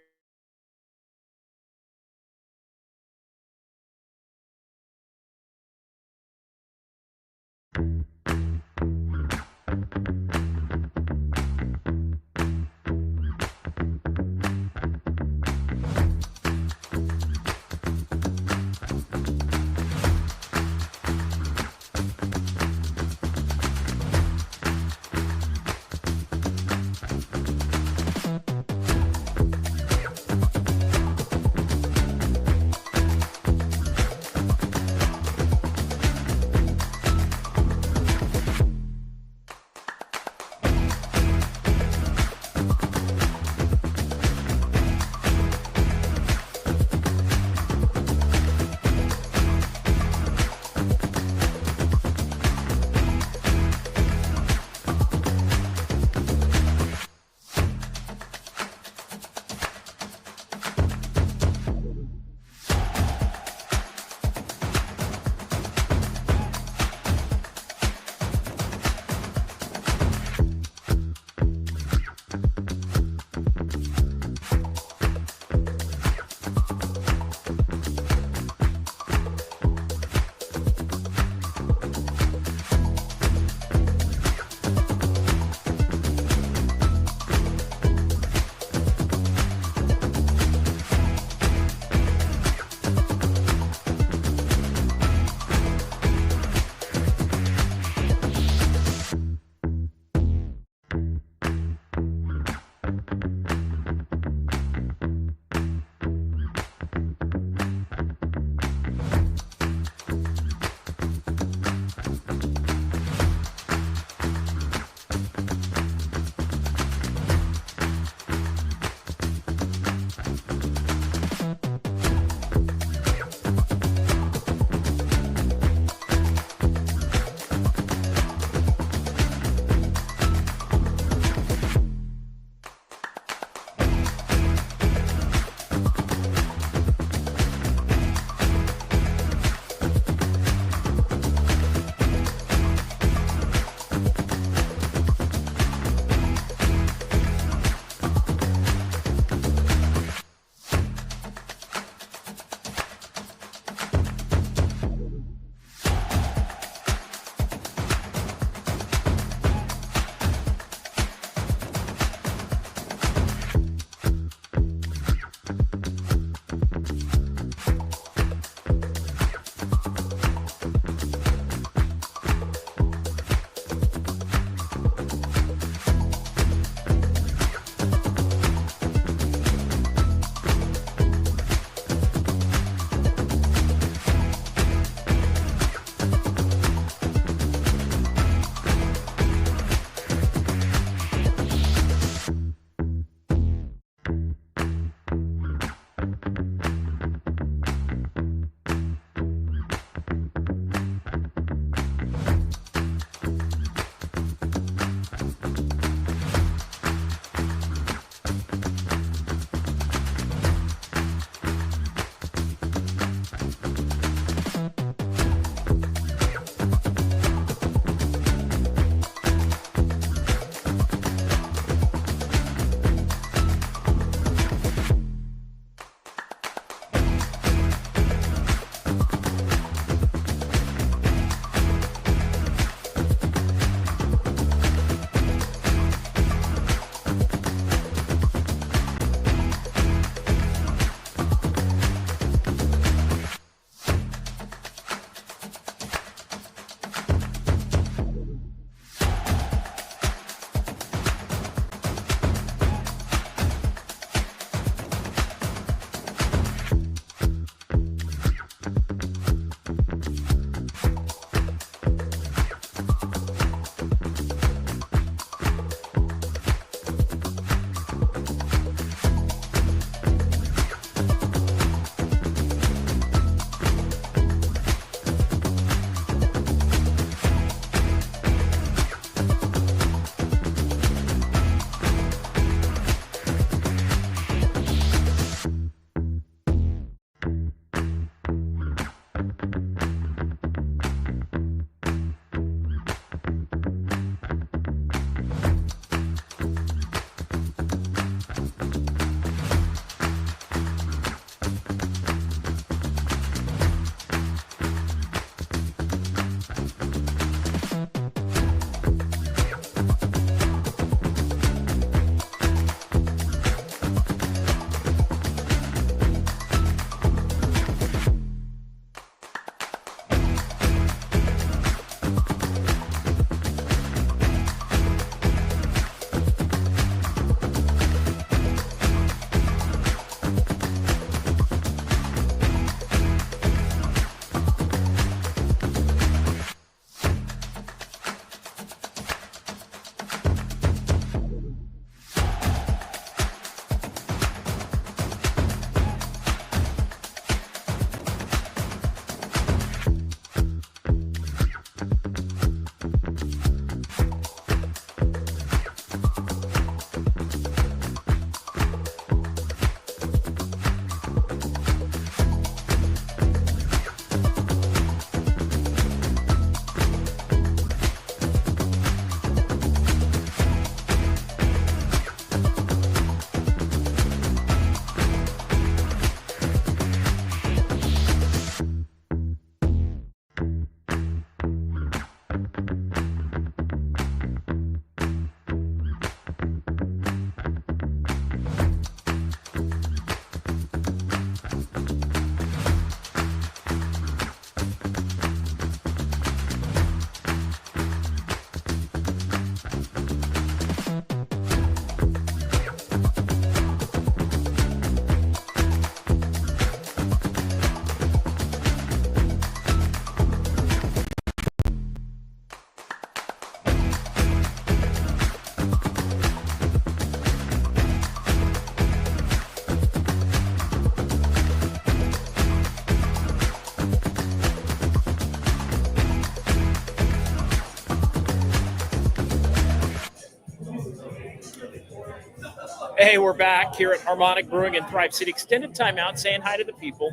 Hey, we're back here at Harmonic Brewing in Thrive City. Extended timeout, saying hi to the people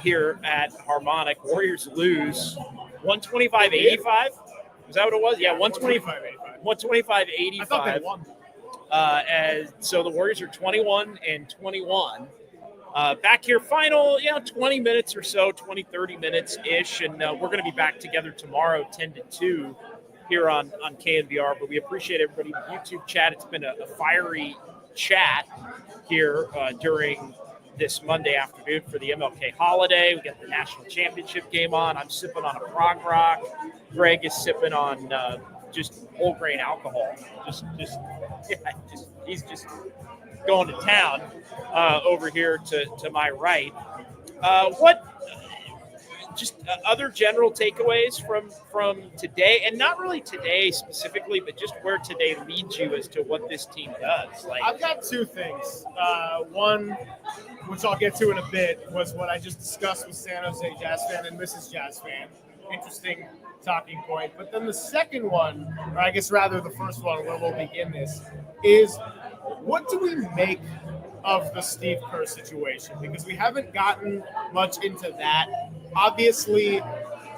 here at Harmonic. Warriors lose 125-85. Is that what it was? Yeah, 125-85. 125-85. I thought they won. So the Warriors are 21-21. Back here, final 20 minutes or so, 20, 30 minutes-ish, and we're going to be back together tomorrow, 10 to 2, here on KNBR. But we appreciate everybody in the YouTube chat. It's been a fiery chat here during this Monday afternoon for the MLK holiday. We got the national championship game on. I'm sipping on a Prog Rock. Greg is sipping on just whole grain alcohol. He's just going to town over here to my right. Other general takeaways from today, and not really today specifically, but just where today leads you as to what this team does. I've got two things. One, which I'll get to in a bit, was what I just discussed with San Jose Jazz fan and Mrs. Jazz fan. Interesting talking point. But then the second one, or I guess rather the first one where we'll begin this, is what do we make of the Steve Kerr situation? Because we haven't gotten much into that. Obviously,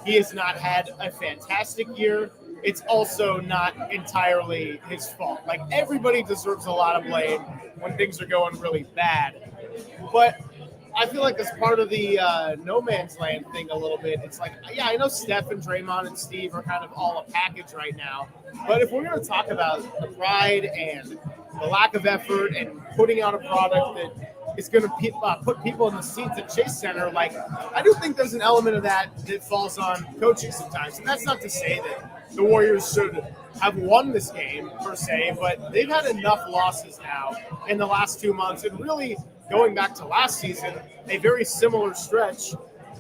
he has not had a fantastic year. It's also not entirely his fault. Like, everybody deserves a lot of blame when things are going really bad. But I feel like as part of the no man's land thing a little bit, it's like, yeah, I know Steph and Draymond and Steve are kind of all a package right now. But if we're going to talk about the pride and the lack of effort and putting out a product that is going to put people in the seats at Chase Center, like, I do think there's an element of that falls on coaching sometimes. And that's not to say that the Warriors should have won this game per se, but they've had enough losses now in the last 2 months. And really, going back to last season, a very similar stretch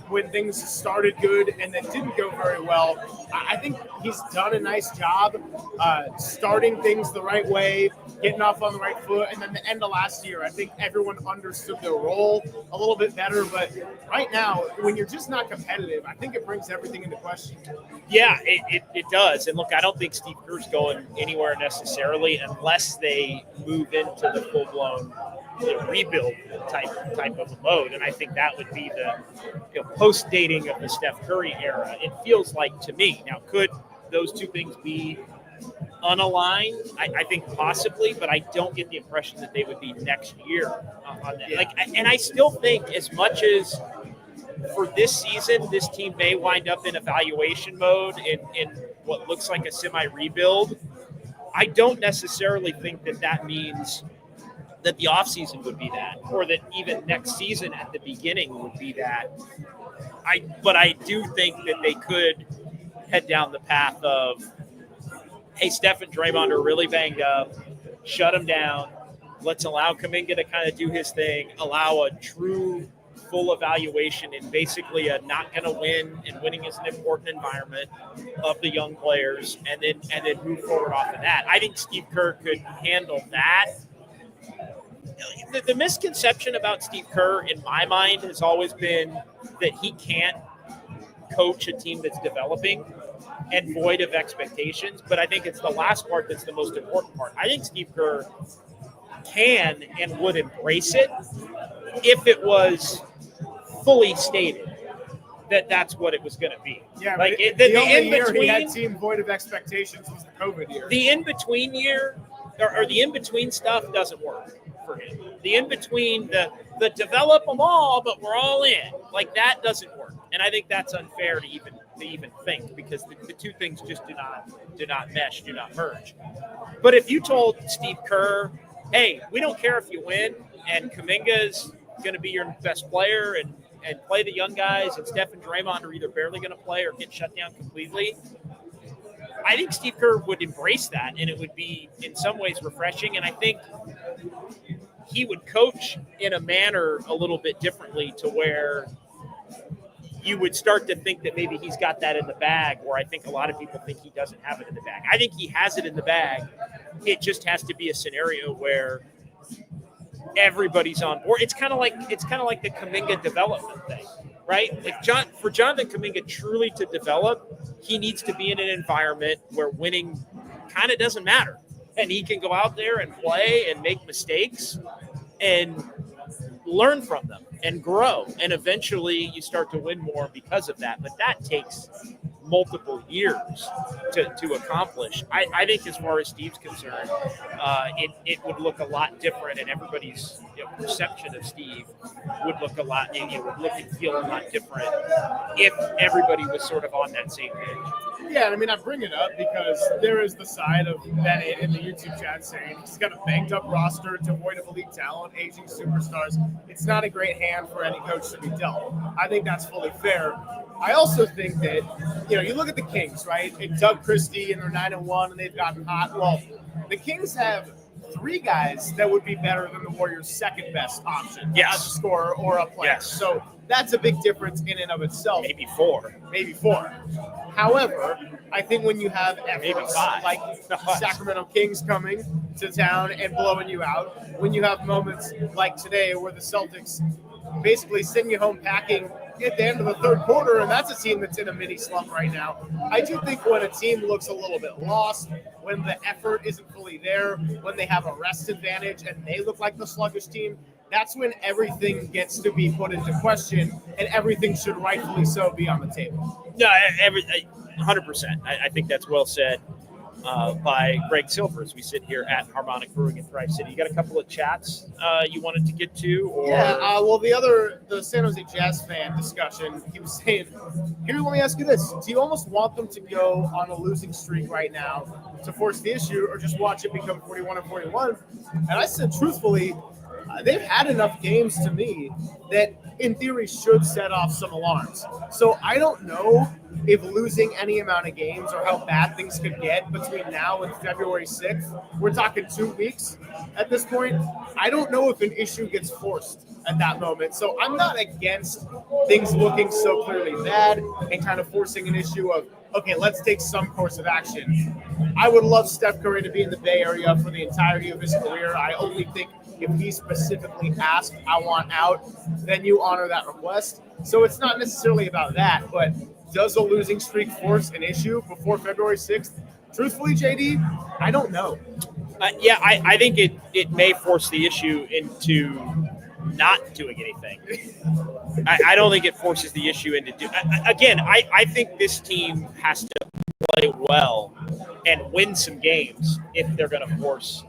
when things started good and then didn't go very well. I think he's done a nice job starting things the right way, getting off on the right foot, and then the end of last year, I think everyone understood their role a little bit better. But right now, when you're just not competitive, I think it brings everything into question. Yeah, it does. And look, I don't think Steve Kerr's going anywhere necessarily unless they move into the full-blown rebuild type of a mode, and I think that would be the post-dating of the Steph Curry era. It feels like to me. Now, could those two things be unaligned? I think possibly, but I don't get the impression that they would be next year on that. Yeah. And I still think, as much as for this season, this team may wind up in evaluation mode in what looks like a semi-rebuild, I don't necessarily think that means that the offseason would be that, or that even next season at the beginning would be that. But I do think that they could head down the path of, hey, Steph and Draymond are really banged up, shut them down, let's allow Kuminga to kind of do his thing, allow a true full evaluation in basically a not going to win, and winning is an important environment of the young players, and then move forward off of that. I think Steve Kerr could handle that. The misconception about Steve Kerr, in my mind, has always been that he can't coach a team that's developing and void of expectations. But I think it's the last part that's the most important part. I think Steve Kerr can and would embrace it if it was fully stated that that's what it was going to be. Yeah, like the only year he had team void of expectations was the COVID year. The in-between year, or the in-between stuff doesn't work for him. The in-between, the develop them all, but we're all in, like, that doesn't work. And I think that's unfair to even think, because the two things just do not mesh, do not merge. But if you told Steve Kerr, hey, we don't care if you win, and Kuminga's going to be your best player, and play the young guys, and Steph and Draymond are either barely going to play or get shut down completely, I think Steve Kerr would embrace that, and it would be in some ways refreshing. And I think he would coach in a manner a little bit differently, to where you would start to think that maybe he's got that in the bag, where I think a lot of people think he doesn't have it in the bag. I think he has it in the bag. It just has to be a scenario where everybody's on board. It's kind of like the Kuminga development thing, right? Like for Jonathan Kuminga truly to develop, he needs to be in an environment where winning kind of doesn't matter. and he can go out there and play and make mistakes and learn from them and grow. And eventually you start to win more because of that. But that takes multiple years to accomplish. I think as far as Steve's concerned, it would look a lot different, and everybody's perception of Steve would look a lot, would look and feel a lot different if everybody was sort of on that same page. Yeah, I mean, I bring it up because there is the side of Bennett in the YouTube chat saying he's got a banged-up roster, devoid of elite talent, aging superstars. It's not a great hand for any coach to be dealt. I think that's fully fair. I also think that, you look at the Kings, right? And Doug Christie, and they're 9-1, and they've gotten hot. Well, the Kings have 3 guys that would be better than the Warriors' second best option as a scorer or a player. Yes. So that's a big difference in and of itself. Maybe 4. However, I think when you have efforts like Sacramento Kings coming to town and blowing you out, when you have moments like today where the Celtics basically send you home packing at the end of the third quarter, and that's a team that's in a mini slump right now. I do think when a team looks a little bit lost, when the effort isn't fully there, when they have a rest advantage and they look like the sluggish team, that's when everything gets to be put into question, and everything should rightfully so be on the table. No, 100%. I think that's well said by Greg Silver as we sit here at Harmonic Brewing in Thrive City. You got a couple of chats you wanted to get to? Or? Yeah, well, the San Jose Jazz fan discussion, he was saying, here, let me ask you this. Do you almost want them to go on a losing streak right now to force the issue, or just watch it become 41-41? And I said, truthfully, they've had enough games to me that in theory should set off some alarms. So I don't know if losing any amount of games or how bad things could get between now and February 6th, we're talking 2 weeks at this point. I don't know if an issue gets forced at that moment. So I'm not against things looking so clearly bad and kind of forcing an issue of, okay, let's take some course of action. I would love Steph Curry to be in the Bay Area for the entirety of his career. I only think if he specifically asked, I want out, then you honor that request. So it's not necessarily about that, but does a losing streak force an issue before February 6th? Truthfully, JD, I don't know. I think it may force the issue into not doing anything. I don't think it forces the issue into I think this team has to play well and win some games if they're going to force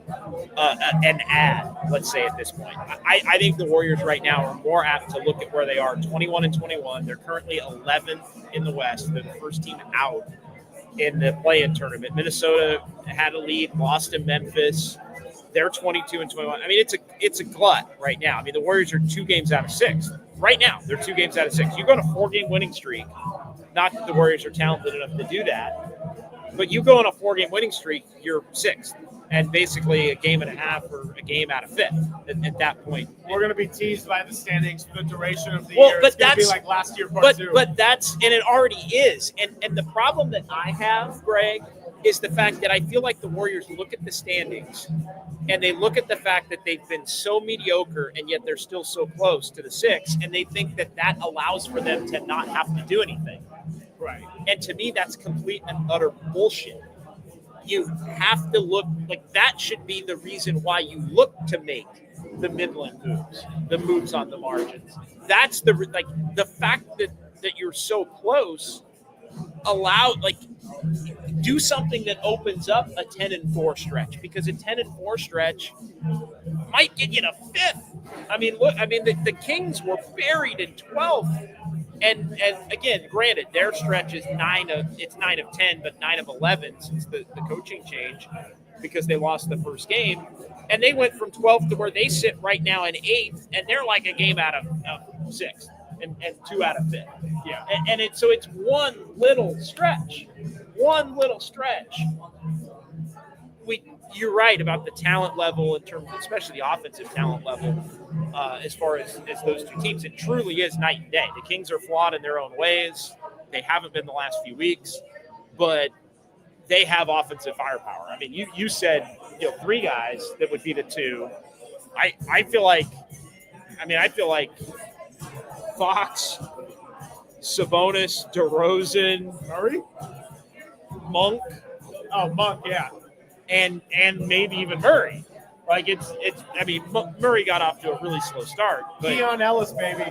an ad, let's say, at this point. I think the Warriors right now are more apt to look at where they are, 21-21. They're currently 11th in the West. They're the first team out in the play-in tournament. Minnesota had a lead, lost in Memphis. They're 22-21. I mean, it's a glut right now. I mean, the Warriors are 2 games out of 6. Right now, they're 2 games out of 6. You go on a 4-game winning streak. Not that the Warriors are talented enough to do that, but you go on a 4-game winning streak, you're 6th, and basically a game and a half or a game out of 5th at that point. We're going to be teased by the standings for the duration of the year. But it's going to be like last year part 2. But that's, and it already is. And the problem that I have, Greg, is the fact that I feel like the Warriors look at the standings and they look at the fact that they've been so mediocre and yet they're still so close to the 6, and they think that allows for them to not have to do anything. Right. And to me, that's complete and utter bullshit. You have to look like that should be the reason why you look to make the Midland moves, the moves on the margins. That's the fact that you're so close. Do something that opens up a 10-4 stretch, because a 10-4 stretch might get you to 5th. I mean, look, the Kings were buried in 12th. And again, granted, their stretch is 9 of 10, but 9 of 11 since the coaching change, because they lost the first game, and they went from 12th to where they sit right now in 8th, and they're like a game out of 6th and 2 out of 5th. Yeah, and it's one little stretch. You're right about the talent level in terms of, especially the offensive talent level, as far as those 2 teams. It truly is night and day. The Kings are flawed in their own ways. They haven't been the last few weeks, but they have offensive firepower. I mean, you said 3 guys that would be the 2. I feel like Fox, Sabonis, DeRozan, Murray, Monk. Oh, Monk, yeah. and maybe even Murray. Like it's. I mean, Murray got off to a really slow start. But, Keon Ellis, baby.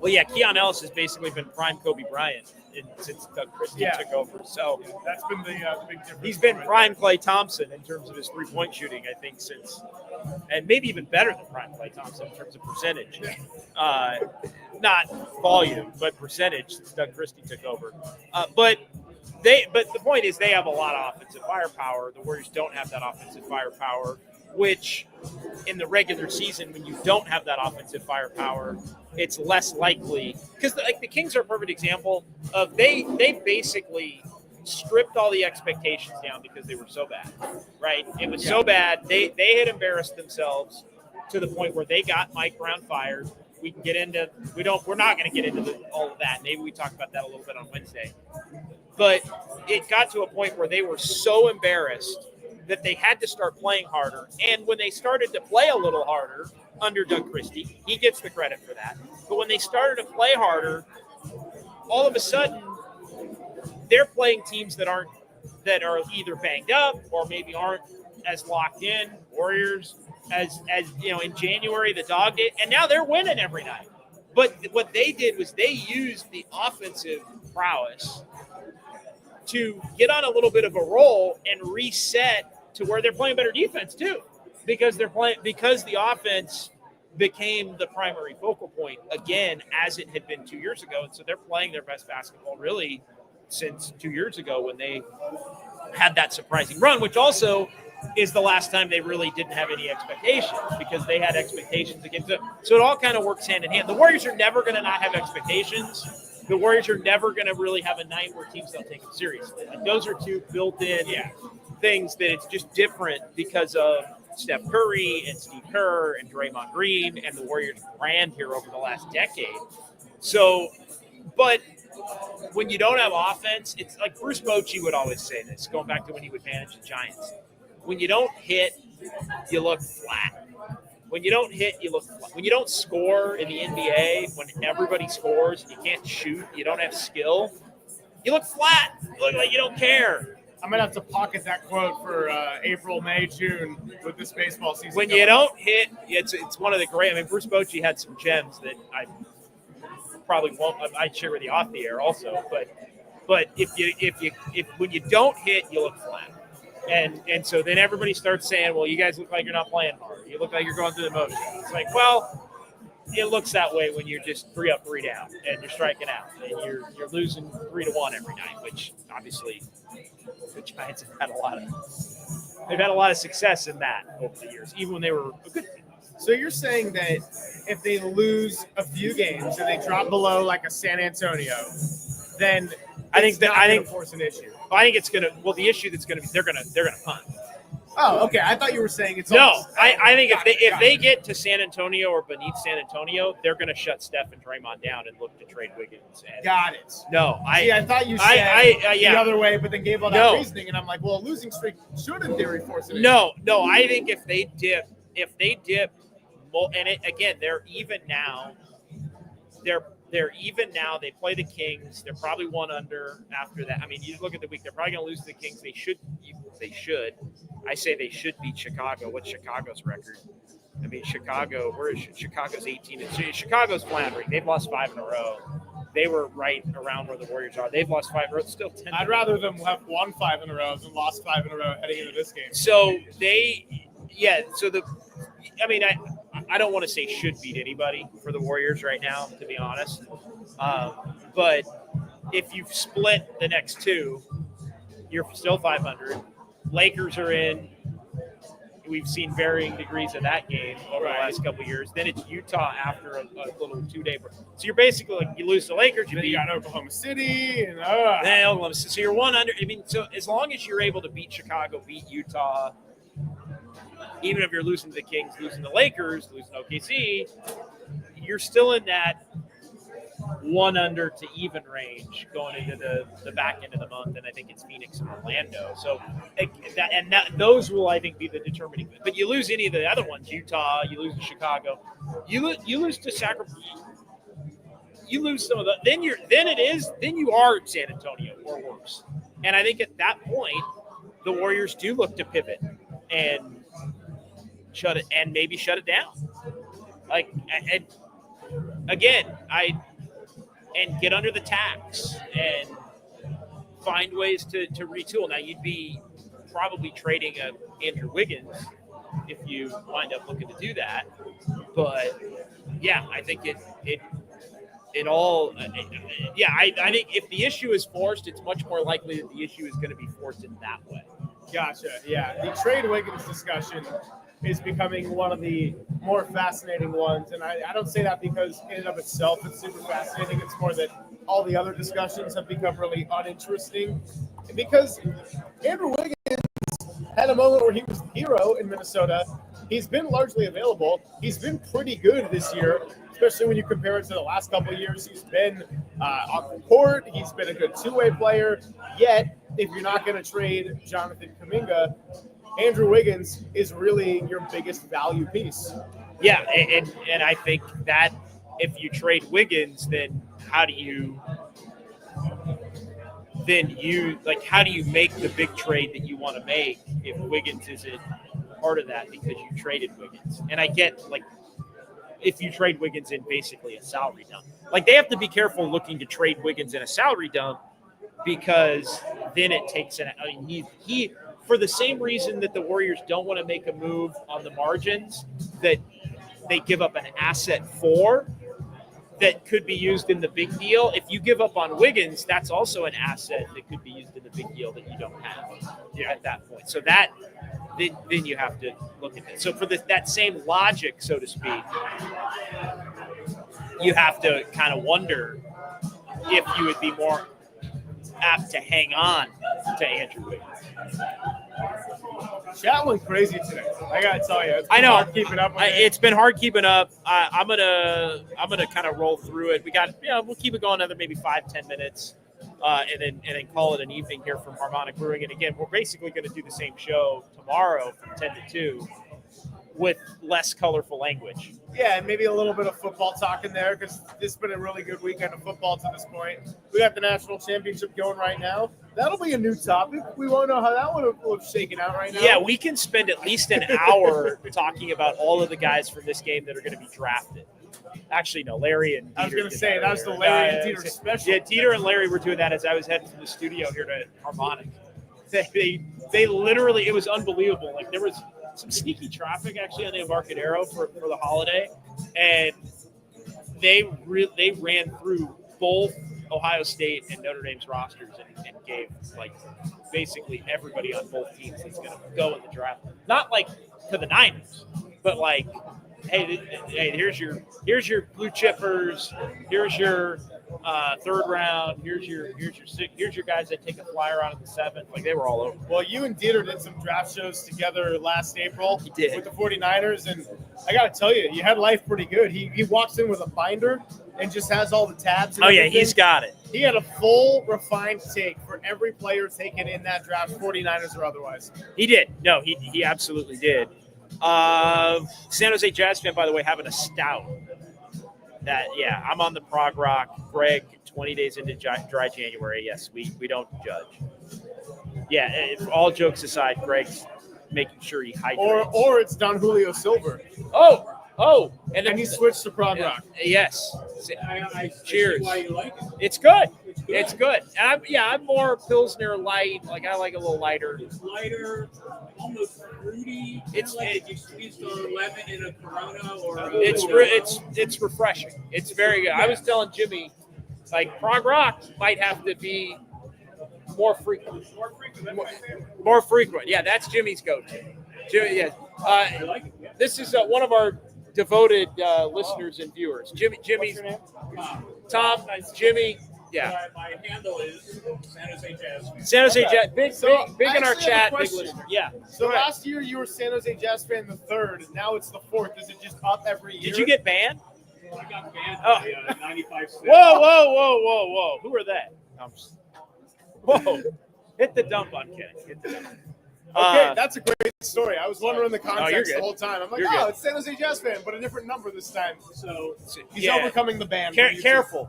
well, yeah, Keon Ellis has basically been prime Kobe Bryant since Doug Christie took over. So That's been the big difference. he's been prime Klay Thompson in terms of his three-point shooting, I think, since, and maybe even better than prime Klay Thompson in terms of percentage. Not volume, but percentage since Doug Christie took over. But the point is they have a lot of offensive firepower. The Warriors don't have that offensive firepower, which in the regular season, when you don't have that offensive firepower, it's less likely. Because like the Kings are a perfect example of they basically stripped all the expectations down because they were so bad, right? It was so bad. They had embarrassed themselves to the point where they got Mike Brown fired. We can get into we're not going to get into all of that. Maybe we talk about that a little bit on Wednesday. But it got to a point where they were so embarrassed that they had to start playing harder. And when they started to play a little harder under Doug Christie, he gets the credit for that. But when they started to play harder, all of a sudden they're playing teams that are either banged up or maybe aren't as locked in. Warriors, as you know, in January the Dog did, and now they're winning every night. But what they did was they used the offensive prowess to get on a little bit of a roll and reset to where they're playing better defense too, because the offense became the primary focal point again, as it had been 2 years ago. And so they're playing their best basketball really since 2 years ago when they had that surprising run, which also is the last time they really didn't have any expectations because they had expectations against them. So it all kind of works hand in hand. The Warriors are never going to not have expectations. The Warriors are never going to really have a night where teams don't take them seriously. Like those are two built-in things that it's just different because of Steph Curry and Steve Kerr and Draymond Green and the Warriors brand here over the last decade. So, but when you don't have offense, it's like Bruce Bochy would always say this, going back to when he would manage the Giants. When you don't hit, you look flat. When you don't hit, you look flat. When you don't score in the NBA, when everybody scores and you can't shoot, you don't have skill, you look flat. You look like you don't care. I'm going to have to pocket that quote for April, May, June with this baseball season. When you don't hit, it's one of the great. I mean, Bruce Bochy had some gems that I probably won't. I'd share with you off the air also. But if when you don't hit, you look flat. And so then everybody starts saying, well, you guys look like you're not playing hard. You look like you're going through the motions. It's like, well, it looks that way when you're just 3 up, 3 down, and you're striking out, and you're losing 3-1 every night, which obviously the Giants have had a lot of success in that over the years, even when they were a good team. So you're saying that if they lose a few games and they drop below like a San Antonio, then I think force an issue. I think it's gonna. Well, the issue that's gonna be they're gonna punt. Oh, okay. I thought you were saying it's no. I think if they get to San Antonio or beneath San Antonio, they're gonna shut Steph and Draymond down and look to trade Wiggins. Got it. No, I thought you said the other way, but then gave all that reasoning, and I'm like, well, a losing streak should in theory force an issue. No. I think if they dip, and again, they're even now. They're even now. They play the Kings. They're probably 1 under after that. I mean, you look at the week. They're probably going to lose to the Kings. They should. I say they should beat Chicago. What's Chicago's record? I mean, Chicago. Where is Chicago's 18? Chicago's floundering. They've lost 5 in a row. They were right around where the Warriors are. They've lost 5 in a row. It's still 10. I'd rather them have won 5 in a row than lost 5 in a row heading into this game. So I don't want to say should beat anybody for the Warriors right now, to be honest. But if you've split the next 2, you're still 500. Lakers are in. We've seen varying degrees of that game over the last couple of years. Then it's Utah after a little 2-day break. So you're basically like, you lose to Lakers, you got Oklahoma City, and then Oklahoma City. So you're 1 under. I mean, so as long as you're able to beat Chicago, beat Utah, even if you're losing to the Kings, losing to the Lakers, losing to OKC, you're still in that 1 under to even range going into the back end of the month, and I think it's Phoenix and Orlando. So those will, I think, be the determining. But you lose any of the other ones, Utah, you lose to Chicago, you lose to Sacramento, you lose some of the. Then you are San Antonio or worse. And I think at that point, the Warriors do look to pivot and maybe shut it down. Like, and again, and get under the tax and find ways to retool. Now, you'd be probably trading Andrew Wiggins if you wind up looking to do that. But yeah, I think it all. I think if the issue is forced, it's much more likely that the issue is going to be forced in that way. Gotcha. Yeah, the trade Wiggins discussion is becoming one of the more fascinating ones, and I don't say that because in and of itself it's super fascinating. It's more that all the other discussions have become really uninteresting because Andrew Wiggins had a moment where he was the hero in Minnesota. He's been largely available. He's been pretty good this year, especially when you compare it to the last couple of years. He's been on the court. He's been a good two-way player. Yet, if you're not going to trade Jonathan Kuminga, Andrew Wiggins is really your biggest value piece. Yeah, and I think that if you trade Wiggins, then how do you make the big trade that you want to make if Wiggins isn't part of that because you traded Wiggins? And I get, like, if you trade Wiggins in basically a salary dump. Like, they have to be careful looking to trade Wiggins in a salary dump because then it takes he for the same reason that the Warriors don't want to make a move on the margins that they give up an asset for that could be used in the big deal. If you give up on Wiggins, that's also an asset that could be used in the big deal that you don't have at that point. So that then you have to look at it. So for that same logic, so to speak, you have to kind of wonder if you would be more apt to hang on to Andrew Wiggins. Chat went crazy today. I gotta tell you, I know. Hard keeping up with it. It's been hard keeping up. I'm gonna kind of roll through it. We'll keep it going another maybe 5-10 minutes, and then call it an evening here from Harmonic Brewing. And again, we're basically going to do the same show tomorrow from 10 to 2 with less colorful language. Yeah, and maybe a little bit of football talk in there because this has been a really good weekend of football to this point. We got the national championship going right now. That'll be a new topic. We won't know how that one will have shaken out right now. Yeah, we can spend at least an hour talking about all of the guys from this game that are going to be drafted. Actually, no, Larry and Dieter. I was going to say, that was the Larry and Dieter special. Yeah, Dieter and Larry were doing that as I was heading from the studio here to Harmonic. They literally, it was unbelievable. Like, there was some sneaky traffic actually on the Embarcadero for the holiday, and they ran through both Ohio State and Notre Dame's rosters and gave, like, basically everybody on both teams that's going to go in the draft. Not like to the Niners, but like, hey, here's your blue chippers, here's your third round, here's your guys that take a flyer out of the seventh. Like, they were all over. Well, you and Dieter did some draft shows together last April. He did. With the 49ers, and I got to tell you, you had life pretty good. He walks in with a binder and just has all the tabs. And oh, everything. Yeah, he's got it. He had a full, refined take for every player taken in that draft, 49ers or otherwise. He did. No, he absolutely did. San Jose Jazz fan, by the way, having a stout. I'm on the prog rock. Greg, 20 days into dry January. Yes, we don't judge. Yeah, all jokes aside, Greg's making sure he hydrates. Or it's Don Julio Silver. Oh, and he switched to prog rock. Yes. I Cheers. see why you like it. It's good. It's good. And I'm more Pilsner light. Like, I like a little lighter. It's lighter, almost fruity. It's like if you squeezed a lemon in a Corona or. It's refreshing. It's very good. I was telling Jimmy, like, prog rock might have to be more frequent. More frequent. Yeah, that's Jimmy's go-to. Jimmy, yeah. This is one of our devoted listeners and viewers. Jimmy's Tom, Jimmy. Yeah. My handle is San Jose Jazz. San Jose Jazz. Big in our chat. Big Question. listener. Yeah. So last year you were San Jose Jazz fan the third, and now it's the fourth. Is it just up every year? Did you get banned? I got banned by 95 cents. Whoa. Who are they? Whoa. Hit the dump on Kenny. Hit the dump. Okay, that's a great story. I was wondering the context good. the whole time. I'm like, You're good. it's San Jose Jazz fan, but a different number this time. So he's overcoming the ban. Careful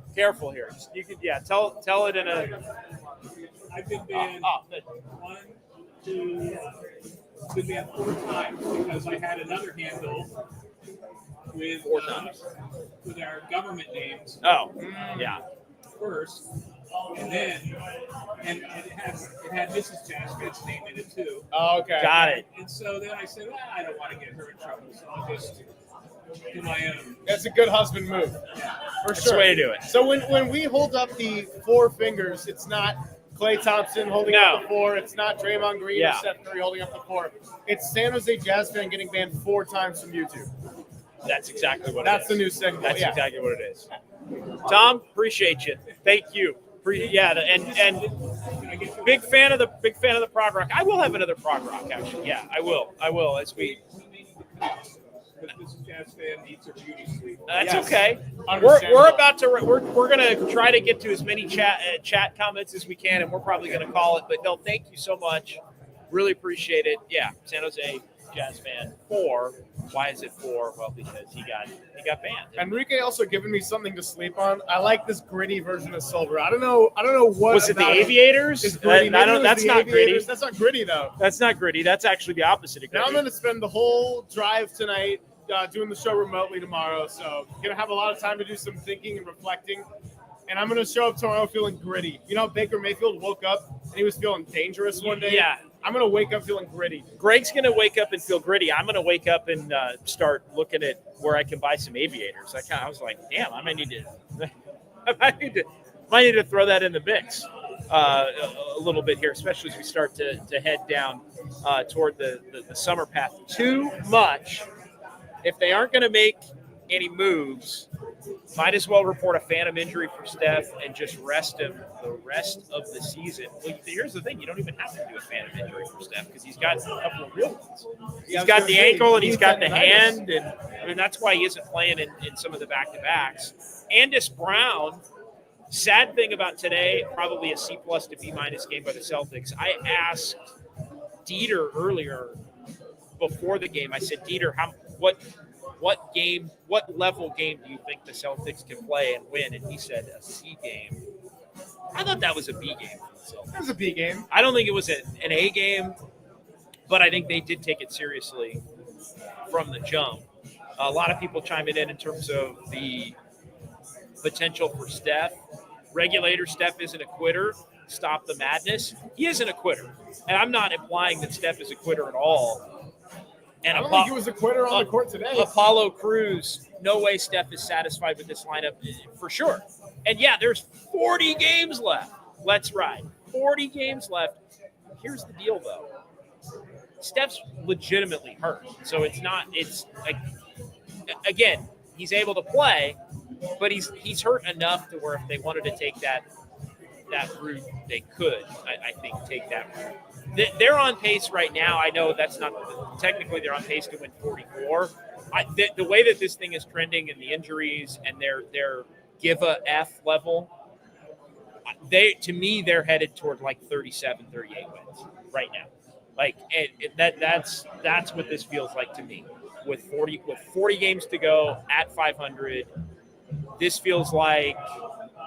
here. You could, tell it in a. I've been banned 1, to been banned 4 times because I had another handle with 4 times. with our government names Oh, yeah. first, and then and it had Mrs. Jaspet's name in it too. Oh, okay. Got it. And so then I said, well, I don't want to get her in trouble, so I'll just do my own. That's a good husband move, for That's sure. the way to do it. So when we hold up the 4 fingers, it's not Klay Thompson holding up the 4. It's not Draymond Green or Steph Curry holding up the 4. It's San Jose Jazz fan getting banned 4 times from YouTube. That's exactly what That's it is. the new signal. That's yeah. exactly what it is. Tom, appreciate you. Thank you. And big fan of the prog rock. I will have another prog rock actually. Yeah, I will as we. Because Mrs. Jazz fan needs her beauty sleep. That's Yes. okay. Understandable. We're about to we're gonna try to get to as many chat comments as we can, and we're probably gonna call it. But no, thank you so much. Really appreciate it. Yeah, San Jose Jazz fan 4. Why is it 4? Well, because he got banned. Enrique also giving me something to sleep on. I like this gritty version of silver. I don't know what Was it the about Aviators? is gritty. I don't. Maybe it was That's the not Aviators. gritty. That's not gritty though. That's not gritty. That's actually the opposite of Now gritty. I'm going to spend the whole drive tonight doing the show remotely tomorrow. So I'm going to have a lot of time to do some thinking and reflecting. And I'm going to show up tomorrow feeling gritty. You know, Baker Mayfield woke up and he was feeling dangerous one day. Yeah. I'm going to wake up feeling gritty. Greg's going to wake up and feel gritty. I'm going to wake up and start looking at where I can buy some Aviators. I was like, damn, I might need to throw that in the mix a little bit here, especially as we start to head down toward the summer path. Too much. If they aren't going to make any moves, might as well report a phantom injury for Steph and just rest him the rest of the season. Well, here's the thing. You don't even have to do a phantom injury for Steph because he's got a couple of real ones. He's got the ankle and he's got the hand. And I mean, that's why he isn't playing in some of the back-to-backs. Andis Brown, sad thing about today, probably a C+ to B- game by the Celtics. I asked Dieter earlier before the game. I said, Dieter, what level game do you think the Celtics can play and win? And he said a C game. I thought that was a B game for the Celtics. It was a B game. I don't think it was an A game, but I think they did take it seriously from the jump. A lot of people chiming in terms of the potential for Steph. Regulator Steph isn't a quitter. Stop the madness. He isn't a quitter. And I'm not implying that Steph is a quitter at all. And I don't think he was a quitter on the court today. Apollo Crews, no way Steph is satisfied with this lineup for sure. And yeah, there's 40 games left. Let's ride. 40 games left. Here's the deal, though. Steph's legitimately hurt. So it's like, again, he's able to play, but he's hurt enough to where if they wanted to take that route, they could, I think, take that route. They're on pace right now. I know that's not technically they're on pace to win 44. The way that this thing is trending and the injuries and their give a F level, they're headed toward like 37, 38 wins right now. Like that's what this feels like to me. With 40 games to go at 500, this feels like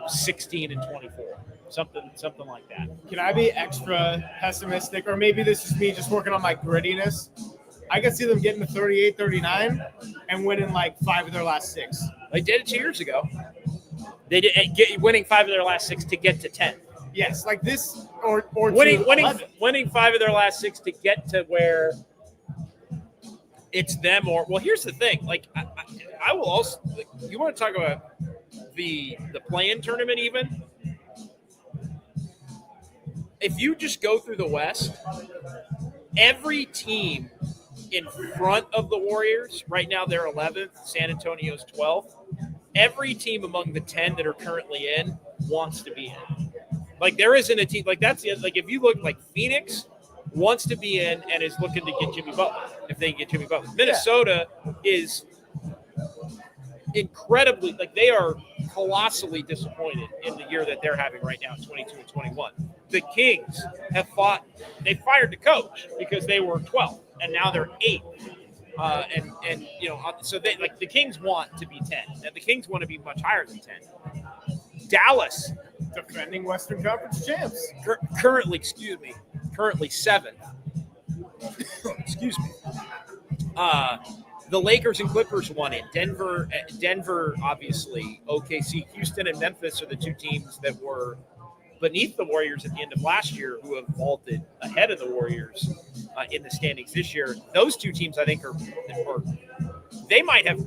16 and 24. Something like that. Can I be extra pessimistic? Or maybe this is me just working on my grittiness. I could see them getting to 38, 39 and winning like 5 of their last 6. They did it 2 years ago. They did winning 5 of their last 6 to get to 10. Yes, like this or winning 5 of their last 6 to get to where it's them or well. Here's the thing. Like I will also. You want to talk about the play-in tournament even? If you just go through the West, every team in front of the Warriors, right now they're 11th, San Antonio's 12th. Every team among the 10 that are currently in wants to be in. Like there isn't a team like that's like if you look like Phoenix wants to be in and is looking to get Jimmy Butler if they can get Jimmy Butler. Minnesota is incredibly like they are colossally disappointed in the year that they're having right now, 22 and 21. The Kings have they fired the coach because they were 12th and now they're 8th. And you know, so they like the Kings want to be 10. And the Kings want to be much higher than 10. Dallas, defending Western Conference champs. currently 7th. excuse me. The Lakers and Clippers won it. Denver, obviously, OKC, Houston, and Memphis are the two teams that were beneath the Warriors at the end of last year, who have vaulted ahead of the Warriors in the standings this year. Those two teams, I think, are they might have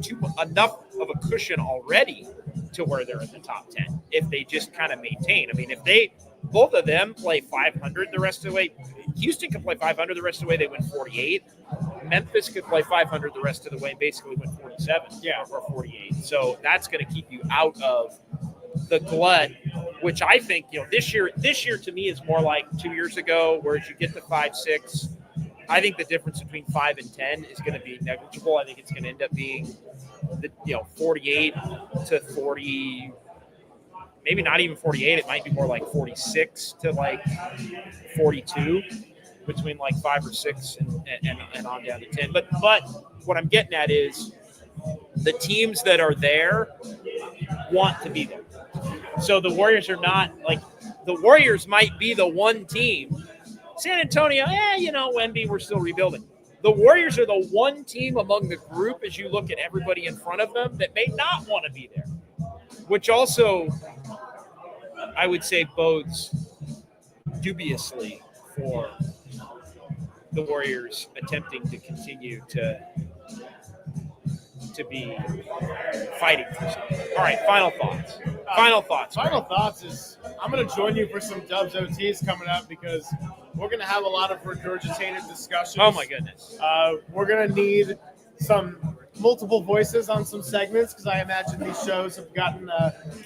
enough of a cushion already to where they're in the top 10 if they just kind of maintain. I mean, if both of them play 500 the rest of the way, Houston can play 500 the rest of the way, they win 48. Memphis could play 500 the rest of the way and basically win 47 or 48. So that's going to keep you out of the glut, which I think, this year to me is more like 2 years ago, whereas you get to 5-6. I think the difference between 5 and 10 is going to be negligible. I think it's going to end up being 48 to 40, maybe not even 48. It might be more like 46 to like 42 between like 5 or 6 and on down to 10. But what I'm getting at is the teams that are there want to be there. So the Warriors are not like the Warriors might be the one team. San Antonio, Wemby, we're still rebuilding. The Warriors are the one team among the group, as you look at everybody in front of them, that may not want to be there, which also, I would say, bodes dubiously for the Warriors attempting to continue to be fighting for something. All right, final thoughts. Final thoughts is I'm going to join you for some Dubs OTs coming up because we're going to have a lot of regurgitated discussions. Oh, my goodness. We're going to need some multiple voices on some segments because I imagine these shows have gotten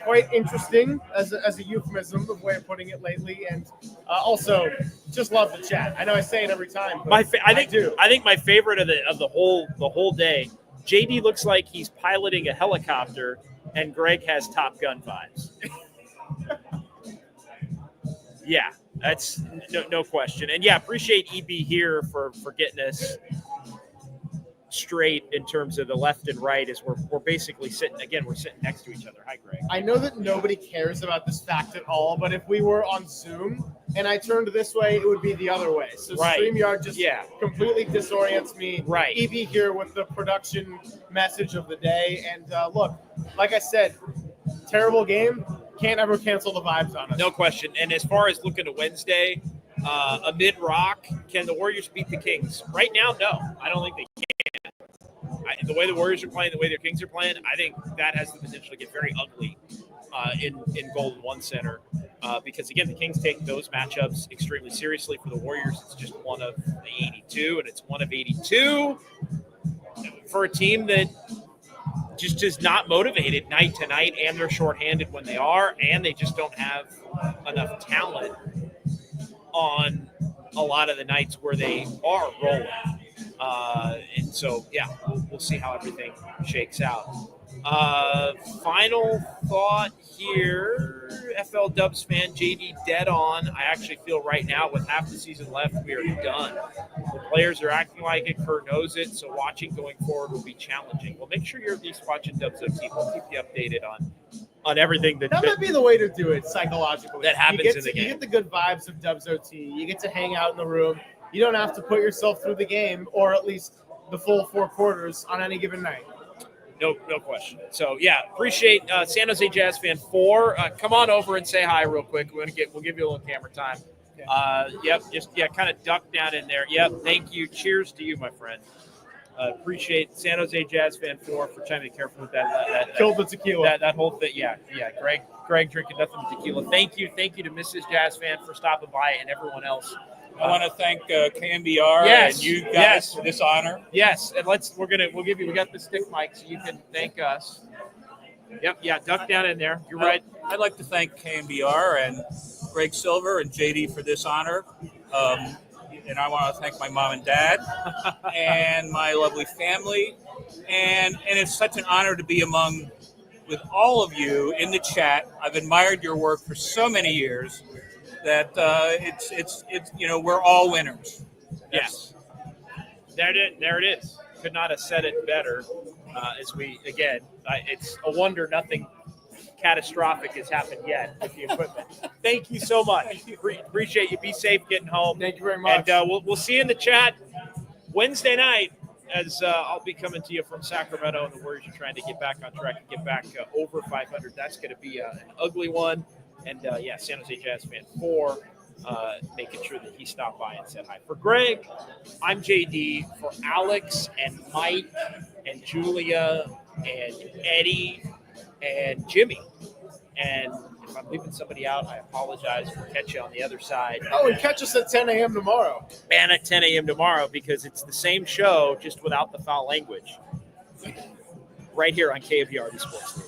quite interesting as a euphemism of way of putting it lately. And also, just love the chat. I know I say it every time, but I think my favorite of the whole day, JD looks like he's piloting a helicopter, and Greg has Top Gun vibes. Yeah, that's no question. And yeah, appreciate EB here for getting us straight in terms of the left and right as we're basically sitting next to each other. Hi, Greg. I know that nobody cares about this fact at all, but if we were on Zoom and I turned this way, it would be the other way. So right. StreamYard just completely disorients me. Right. EB here with the production message of the day. And look, like I said, terrible game. Can't ever cancel the vibes on us. No question. And as far as looking at Wednesday, amid rock, can the Warriors beat the Kings? Right now, no. I don't think they can. The way the Warriors are playing, the way their Kings are playing, I think that has the potential to get very ugly in Golden One Center because, again, the Kings take those matchups extremely seriously. For the Warriors, it's just one of the 82, and it's one of 82 for a team that just is not motivated night to night, and they're shorthanded when they are, and they just don't have enough talent on a lot of the nights where they are rolling. And so, yeah, we'll see how everything shakes out. Final thought here, FL Dubs fan, JD dead on. I actually feel right now with half the season left, we are done. The players are acting like it. Kurt knows it. So watching going forward will be challenging. Well, make sure you're at least watching Dubs OT. We'll keep you updated on everything that might be the way to do it psychologically. That happens in the game. You get the good vibes of Dubs OT. You get to hang out in the room. You don't have to put yourself through the game or at least the full 4 quarters on any given night. No question. So, yeah, appreciate San Jose Jazz fan 4. Come on over and say hi real quick. We'll give you a little camera time. Kind of duck down in there. Yep, thank you. Cheers to you, my friend. Appreciate San Jose Jazz fan 4 for trying to be careful with that. Killed the tequila. That whole thing. Yeah. Greg drinking nothing but tequila. Thank you to Mrs. Jazz fan for stopping by and everyone else. I want to thank KNBR and you guys for this honor. Yes, and we got the stick mic so you can thank us. Yep, yeah, duck down in there. You're right. I'd like to thank KNBR and Greg Silver and JD for this honor. And I want to thank my mom and dad and my lovely family. And it's such an honor to be with all of you in the chat. I've admired your work for so many years that it's we're all winners. Yes. There it is. Could not have said it better. It's a wonder nothing catastrophic has happened yet with the equipment. Thank you so much. Appreciate you. Be safe getting home. Thank you very much. And we'll see you in the chat Wednesday night as I'll be coming to you from Sacramento, and the Warriors are trying to get back on track and get back over 500. That's going to be an ugly one. And, San Jose Jazz fan 4, making sure that he stopped by and said hi. For Greg, I'm JD. For Alex and Mike and Julia and Eddie and Jimmy. And if I'm leaving somebody out, I apologize. We'll catch you on the other side. Oh, and catch us at 10 a.m. tomorrow. And at 10 a.m. tomorrow, because it's the same show, just without the foul language. Right here on KNBR Sports.